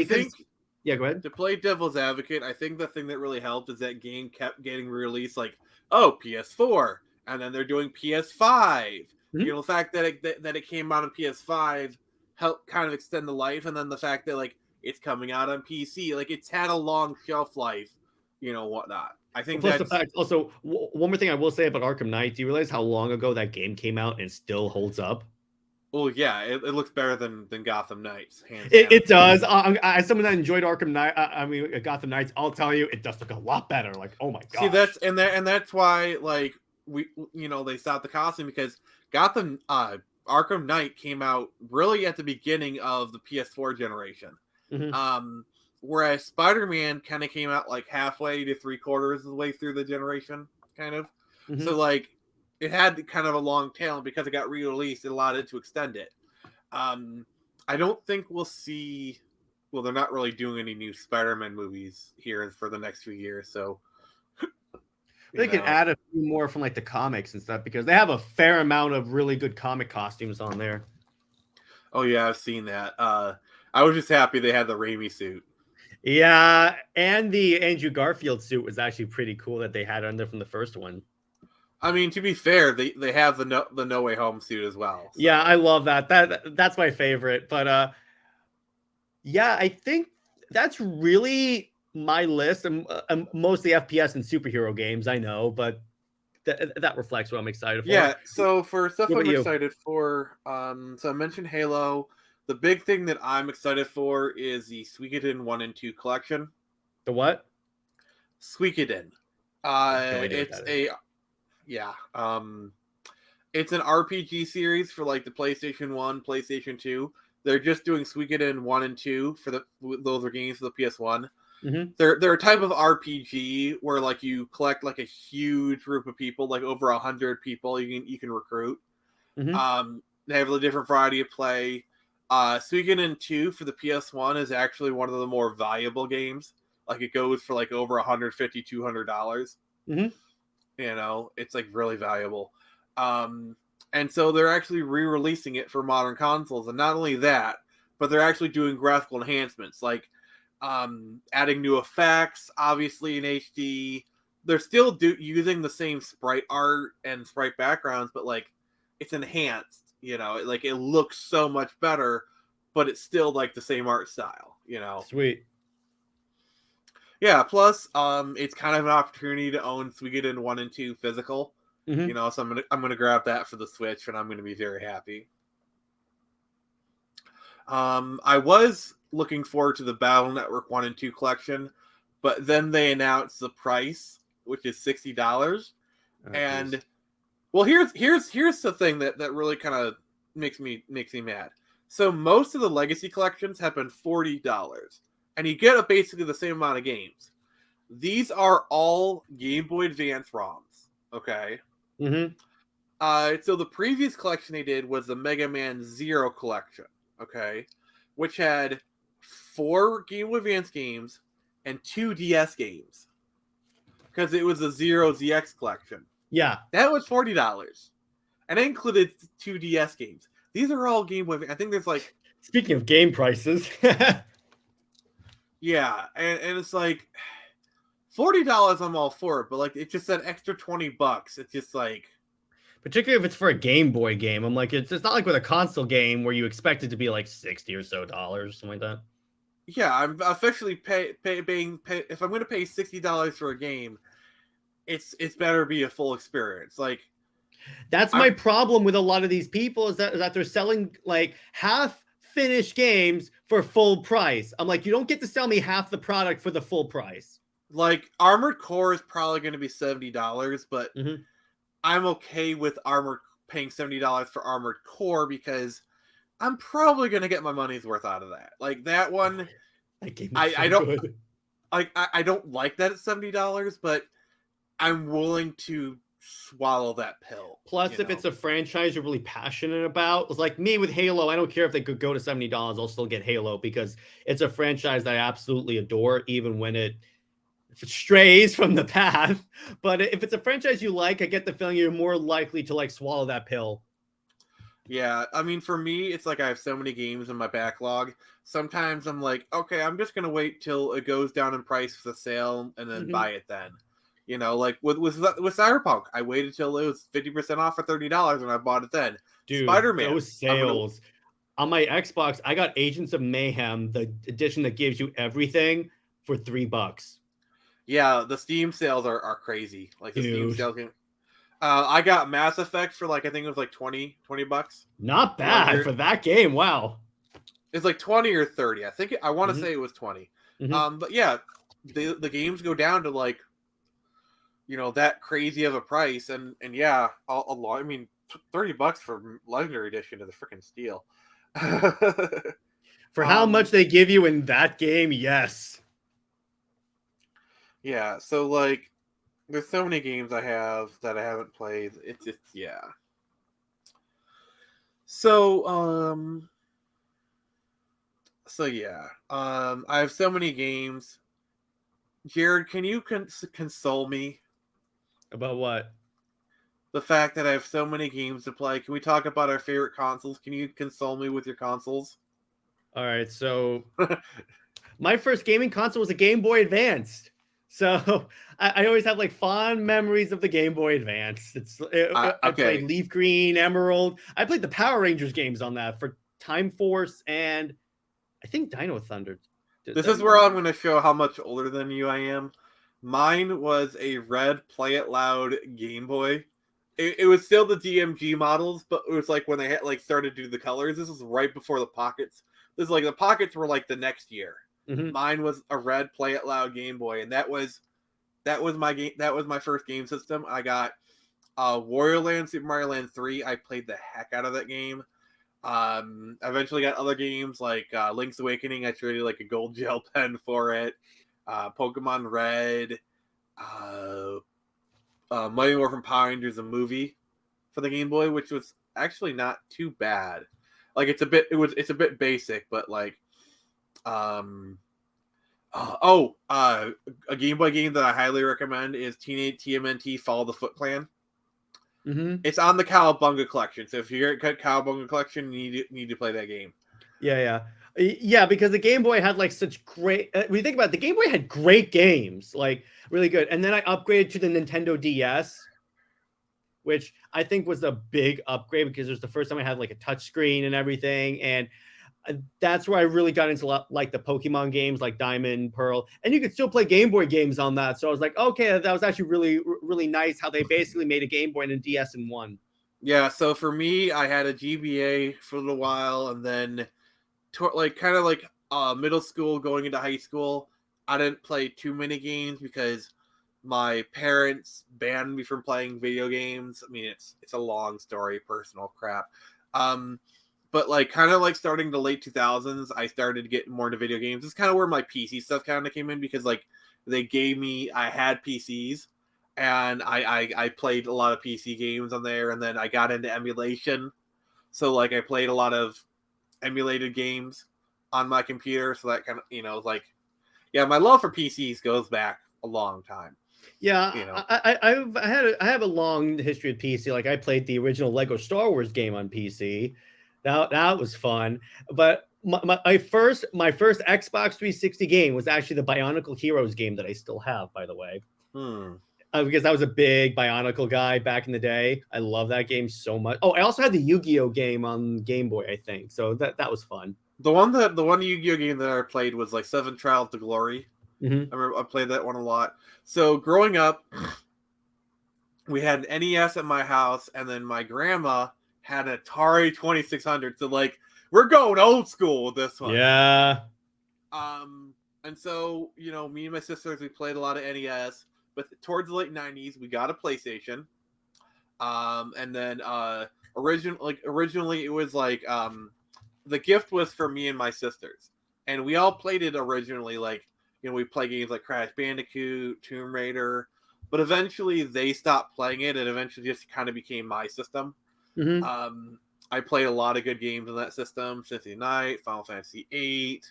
yeah, go ahead. To play devil's advocate, I think the thing that really helped is that game kept getting released like, oh, PS4, and then they're doing PS5. Mhm. The fact that it came out on PS5 helped kind of extend the life, and then the fact that like it's coming out on PC, like it's had a long shelf life, whatnot. I think Plus the fact, also, one more thing I will say about Arkham Knight. Do you realize how long ago that game came out and still holds up? Well, yeah, it looks better than Gotham Knights, hands down. It does. As someone that enjoyed Arkham Knight, Gotham Knights, I'll tell you, it does look a lot better. Like, oh my god. See, that's why like they stopped the costume, because Gotham Arkham Knight came out really at the beginning of the PS4 generation. Mm-hmm. Whereas Spider-Man kind of came out like halfway to 3/4 of the way through the generation, kind of. Mm-hmm. So like it had kind of a long tail, and because it got re-released, it allowed it to extend it. I don't think we'll see. Well, they're not really doing any new Spider-Man movies here for the next few years, so they can add a few more from like the comics and stuff, because they have a fair amount of really good comic costumes on there. Oh yeah, I've seen that. I was just happy they had the Raimi suit. Yeah, and the Andrew Garfield suit was actually pretty cool that they had on there from the first one. I mean, to be fair, they have the No Way Home suit as well. So. Yeah, I love that. That's my favorite. But yeah, I think that's really my list. I'm mostly FPS and superhero games, I know, but that reflects what I'm excited for. Yeah, so for stuff I'm excited for, so I mentioned Halo. The big thing that I'm excited for is the Suikoden 1 and 2 collection. The what? Suikoden. It's an RPG series for like the PlayStation 1, PlayStation 2. They're just doing Suikoden 1 and 2 for those are games for the PS1. Mm-hmm. They're a type of RPG where like you collect like a huge group of people, like over 100 people you can recruit. Mm-hmm. They have a different variety of play. Suikoden 2 for the PS1 is actually one of the more valuable games. Like it goes for like over $150, $200. Mm-hmm. It's like really valuable. And so they're actually re-releasing it for modern consoles, and not only that, but they're actually doing graphical enhancements, like adding new effects, obviously in HD. They're still using the same sprite art and sprite backgrounds, but like it's enhanced. Like it looks so much better, but it's still like the same art style. Sweet. Yeah. Plus, it's kind of an opportunity to own Suikoden 1 and 2 physical. Mm-hmm. So I'm gonna grab that for the Switch, and I'm gonna be very happy. I was looking forward to the Battle Network 1 and 2 collection, but then they announced the price, which is $60. And geez. Well, here's the thing that really kind of makes me mad. So most of the Legacy collections have been $40, and you get basically the same amount of games. These are all Game Boy Advance ROMs. Okay. Mm-hmm. So the previous collection they did was the Mega Man Zero collection. Okay, which had 4 Game Boy Advance games and 2 DS games, because it was the Zero ZX collection. Yeah, that was $40, and it included 2 DS games. These are all Game Boy. I think there's like. Speaking of game prices. Yeah, and it's like $40. I'm all for it, but like it's just that extra $20. It's just like. Particularly if it's for a Game Boy game, I'm like, it's not like with a console game where you expect it to be like $60 or so, something like that. Yeah, I'm officially paying. If I'm going to pay $60 for a game, it's better be a full experience. Like, that's my problem with a lot of these people is that they're selling like half finished games for full price. I'm like, you don't get to sell me half the product for the full price. Like, Armored Core is probably going to be $70, but. Mm-hmm. I'm okay with paying $70 for Armored Core, because I'm probably going to get my money's worth out of that. Like that one, I don't like that at $70, but I'm willing to swallow that pill. Plus, if it's a franchise you're really passionate about, it's like me with Halo. I don't care if they could go to $70. I'll still get Halo because it's a franchise that I absolutely adore, even when it strays from the path. But if it's a franchise you like, I get the feeling you're more likely to like swallow that pill. Yeah, I mean, for me, it's like I have so many games in my backlog. Sometimes I'm like, okay, I'm just gonna wait till it goes down in price for the sale and then buy it then. You know, like with Cyberpunk, I waited till it was 50% off for $30 and I bought it then. Dude, Spider-Man, those sales. On my Xbox, I got Agents of Mayhem, the edition that gives you everything, for $3. Yeah, the Steam sales are crazy. Like the Dude. Steam sales game. I got Mass Effect for like I think it was like 20 bucks. Not bad for that game. Wow. It's like 20 or 30. I want to say it was 20. But yeah, the games go down to like, you know, that crazy of a price, and yeah, a lot. I mean, $30 for Legendary Edition is a freaking steal. For how much they give you in that game, yes. Yeah, so like, there's so many games I have that I haven't played. It's yeah. So yeah, I have so many games. Jared, can you console me? About what? The fact that I have so many games to play. Can we talk about our favorite consoles? Can you console me with your consoles? All right, so my first gaming console was a Game Boy Advance. So I always have like fond memories of the Game Boy Advance. I played Leaf Green, Emerald. I played the Power Rangers games on that for Time Force and I think Dino Thunder. This is where I'm going to show how much older than you I am. Mine was a red Play It Loud Game Boy. It was still the DMG models, but it was like when they had like started to do the colors. This was right before the Pockets. This is like the Pockets were like the next year. Mine was a red Play It Loud Game Boy, and that was my game. That was my first game system. I got Wario Land, Super Mario Land 3. I played the heck out of that game. I eventually got other games like Link's Awakening. I traded like a gold gel pen for it. Pokemon Red. Mighty Morphin Power Rangers, a movie for the Game Boy, which was actually not too bad. Like it's a bit basic, but like a Game Boy game that I highly recommend is Teenage TMNT Follow the Foot Clan. It's on the Cowabunga collection, so if you're at Cowabunga collection, you need to play that game. Yeah, because the Game Boy had like such great. When you think about it, the Game Boy had great games, like really good. And then I upgraded to the Nintendo DS, which I think was a big upgrade because it was the first time I had like a touch screen and everything. And that's where I really got into like the Pokemon games like Diamond, Pearl, and you could still play Game Boy games on that. So I was like, okay, that was actually really, really nice how they basically made a Game Boy and a DS in one. Yeah, so for me, I had a GBA for a little while, and then kind of like middle school going into high school, I didn't play too many games because my parents banned me from playing video games. I mean, it's a long story, personal crap. But like kind of like starting the late 2000s, I started getting more into video games. This is kind of where my PC stuff kind of came in because like I had PCs and I played a lot of PC games on there, and then I got into emulation. So like I played a lot of emulated games on my computer, so that kind of, you know, like, yeah, my love for PCs goes back a long time. Yeah, you know, I have a long history of PC. Like I played the original Lego Star Wars game on PC. That was fun. But my first Xbox 360 game was actually the Bionicle Heroes game that I still have, by the way. Because I was a big Bionicle guy back in the day. I love that game so much. Oh, I also had the Yu-Gi-Oh game on Game Boy, I think. So that was fun. The one Yu-Gi-Oh game that I played was like Seven Trials to Glory. I remember I played that one a lot. So growing up, we had an NES at my house, and then my grandma had an Atari 2600. So like we're going old school with this one. Yeah. And so, you know, me and my sisters, we played a lot of NES. But towards the late 90s, we got a PlayStation. And then originally it was like the gift was for me and my sisters. And we all played it originally, like, you know, we play games like Crash Bandicoot, Tomb Raider. but eventually they stopped playing it. It eventually just kind of became my system. Mm-hmm. I played a lot of good games in that system. Symphony of the Night, Final Fantasy VIII.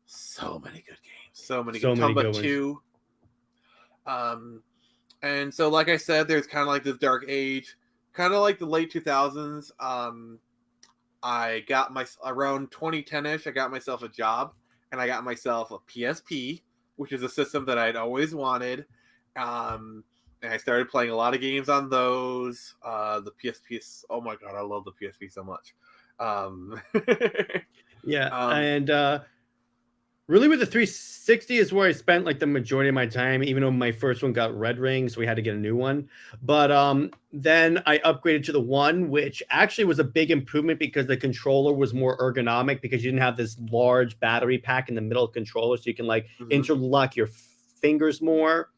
So many good games. So many So good. many Tomba good ones. 2. And so, like I said, there's kind of like this dark age, kind of like the late 2000s. I got my around 2010ish. I got myself a job, and I got myself a PSP, which is a system that I'd always wanted. And I started playing a lot of games on those. The PSP is, oh my god, I love the PSP so much. Yeah, um, and really with the 360 is where I spent like the majority of my time, even though my first one got red ring, so we had to get a new one. But then I upgraded to the one, which actually was a big improvement because the controller was more ergonomic because you didn't have this large battery pack in the middle of the controller, so you can like interlock your fingers more,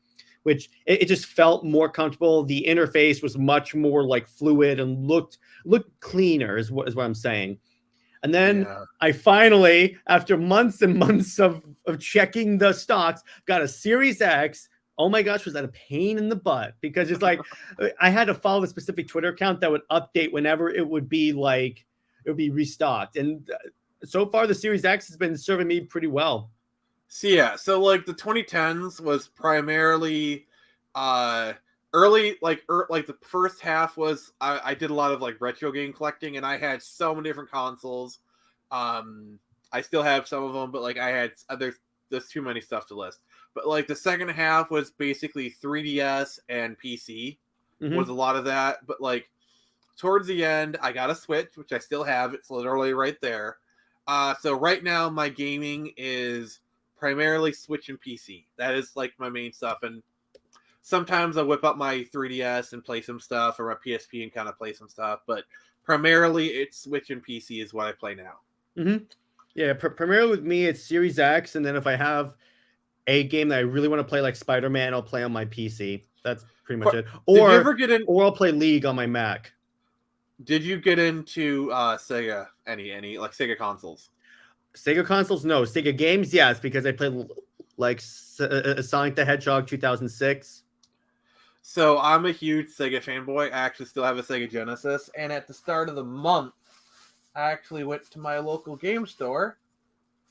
which it just felt more comfortable. The interface was much more like fluid and looked cleaner, is what I'm saying. And then yeah. I finally, after months and months of checking the stocks, got a Series X. Oh my gosh, was that a pain in the butt? Because it's like I had to follow a specific Twitter account that would update whenever it would be restocked. And so far, the Series X has been serving me pretty well. So like the 2010s was primarily early, like the first half was I did a lot of like retro game collecting, and I had so many different consoles. I still have some of them, but like I had there's too many stuff to list. But like the second half was basically 3DS and PC was a lot of that. But like towards the end, I got a Switch, which I still have. It's literally right there. So right now my gaming is primarily Switch and PC. That is like my main stuff, and sometimes I whip up my 3DS and play some stuff, or my PSP and kind of play some stuff. But primarily, it's Switch and PC is what I play now. Yeah, primarily with me, it's Series X, and then if I have a game that I really want to play, like Spider-Man, I'll play on my PC. That's pretty much it. Did you ever get in? Or I'll play League on my Mac. Did you get into Sega? Any like Sega consoles? Sega consoles, no. Sega games, yes, because I played like Sonic the Hedgehog 2006. So I'm a huge Sega fanboy. I actually still have a Sega Genesis, and at the start of the month, I actually went to my local game store,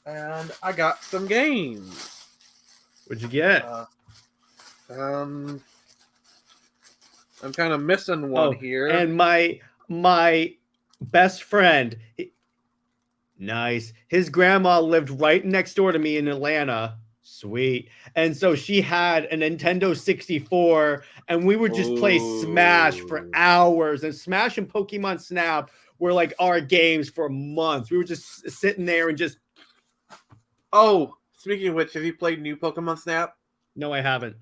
and I got some games. What'd you get? I'm kind of missing one here. And my best friend, nice. His grandma lived right next door to me in Atlanta. Sweet. And so she had a Nintendo 64, and we would just play Smash for hours. And Smash and Pokemon Snap were like our games for months. We were just sitting there and just. Oh, speaking of which, have you played new Pokemon Snap? No, I haven't.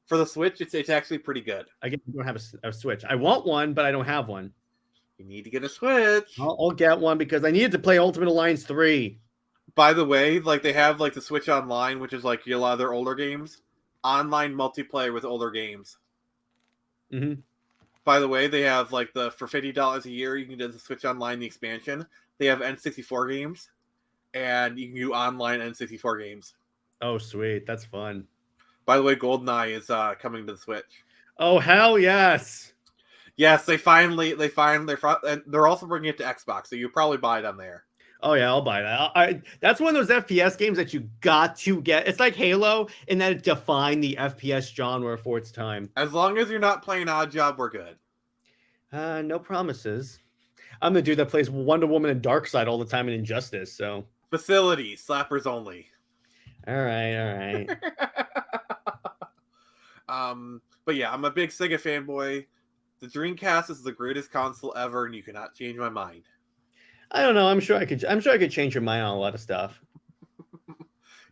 For the Switch, it's actually pretty good. I don't have a Switch. I want one, but I don't have one. You need to get a Switch. I'll get one because I needed to play Ultimate Alliance 3. By the way, like they have like the Switch Online, which is like a lot of their older games, online multiplayer with older games. By the way, they have like for $50 a year, you can do the Switch Online, the expansion. They have N64 games, and you can do online N64 games. Oh, sweet! That's fun. By the way, GoldenEye is coming to the Switch. Oh, hell yes! Yes, they're also bringing it to Xbox, so you'll probably buy it on there. Oh yeah, I'll buy that. That's one of those FPS games that you got to get. It's like Halo in that it defined the FPS genre for its time. As long as you're not playing Odd Job, we're good. No promises. I'm the dude that plays Wonder Woman and Darkseid all the time in Injustice, so. Facility, slappers only. All right. But yeah, I'm a big Sega fanboy. The Dreamcast is the greatest console ever, and you cannot change my mind. I don't know. I'm sure I could change your mind on a lot of stuff.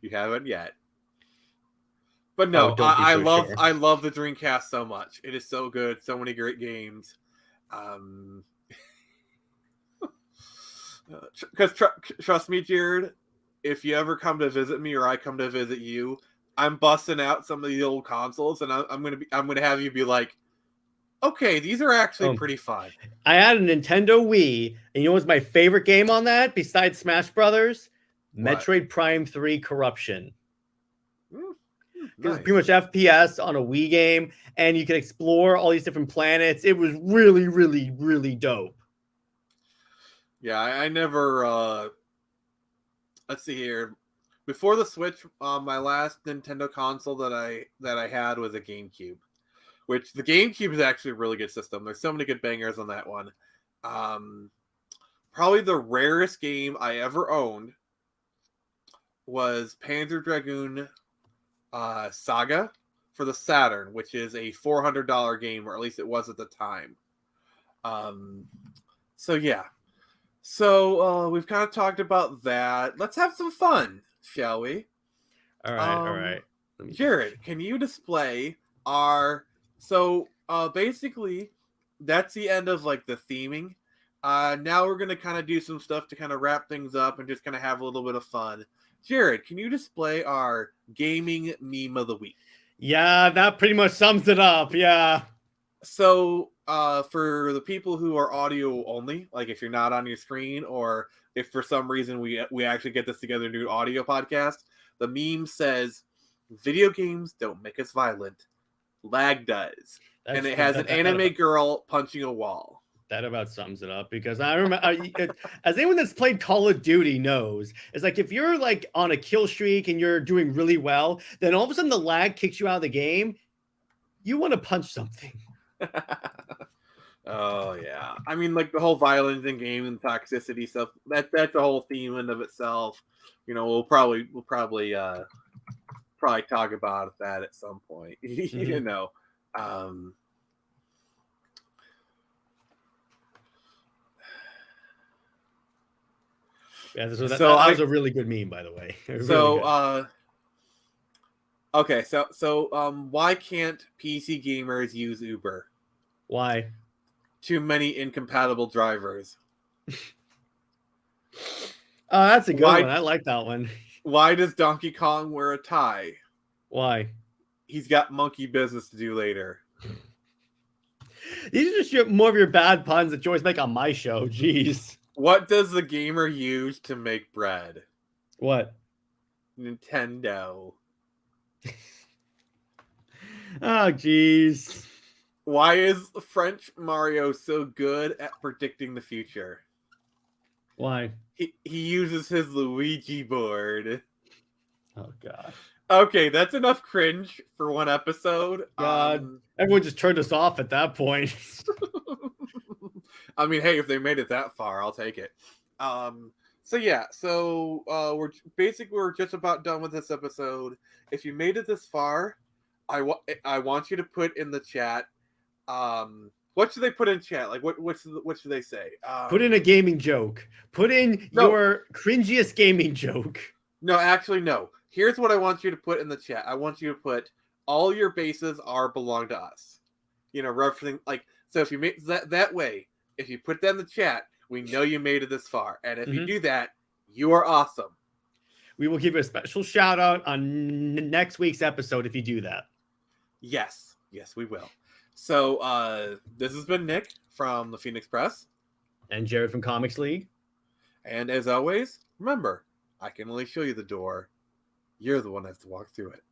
You haven't yet. But no, I love the Dreamcast so much. It is so good. So many great games. Because trust me, Jared, if you ever come to visit me or I come to visit you, I'm busting out some of the old consoles, and I'm gonna have you be like, okay, these are actually pretty fun. I had a Nintendo Wii, and you know what's my favorite game on that besides Smash Brothers? What? Metroid Prime 3 Corruption. because Nice. pretty much FPS on a Wii game, and you can explore all these different planets. It was really, really, really dope. Yeah, I never. Let's see here. Before the Switch, my last Nintendo console that I had was a GameCube, which the GameCube is actually a really good system. There's so many good bangers on that one. Probably the rarest game I ever owned was Panzer Dragoon Saga for the Saturn, which is a $400 game, or at least it was at the time. So yeah. So we've kind of talked about that. Let's have some fun, shall we? All right. Jared, can you display our basically that's the end of like the theming. Now we're gonna kind of do some stuff to kind of wrap things up and just kind of have a little bit of fun. Jared, can you display our gaming meme of the week? Yeah, that pretty much sums it up. Yeah. So, for the people who are audio only, like if you're not on your screen, or if for some reason we actually get this together and do an audio podcast, the meme says, "Video games don't make us violent, lag does," and it has an anime girl punching a wall. That about sums it up, because I remember, as anyone that's played Call of Duty knows, it's like if you're like on a kill streak and you're doing really well, then all of a sudden the lag kicks you out of the game. You want to punch something. Oh yeah, I mean, like the whole violence in game and toxicity stuff. That's a whole theme in of itself. You know, we'll probably talk about that at some point. You know, Yeah, that was a really good meme, by the way. Okay, so why can't PC gamers use Uber? Why? Too many incompatible drivers. Oh, that's a good one. I like that one. Why does Donkey Kong wear a tie? Why? He's got monkey business to do later. These are just more of your bad puns that you always make on my show. Jeez. What does the gamer use to make bread? What? Nintendo. Oh, jeez. Why is French Mario so good at predicting the future? Why? He uses his Luigi board. Oh, God. Okay, that's enough cringe for one episode. God, everyone just turned us off at that point. I mean, hey, if they made it that far, I'll take it. So yeah, we're just about done with this episode. If you made it this far, I want you to put in the chat. What should they put in chat? Like, what should they say? Put in a gaming joke. Put in your cringiest gaming joke. No, actually, no. Here's what I want you to put in the chat. I want you to put all your bases belong to us. You know, referencing like, so if you make that way, if you put that in the chat, we know you made it this far. And if you do that, you are awesome. We will give you a special shout out on next week's episode if you do that. Yes, we will. So this has been Nick from the Phoenix Press. And Jared from Comics League. And as always, remember, I can only show you the door. You're the one that has to walk through it.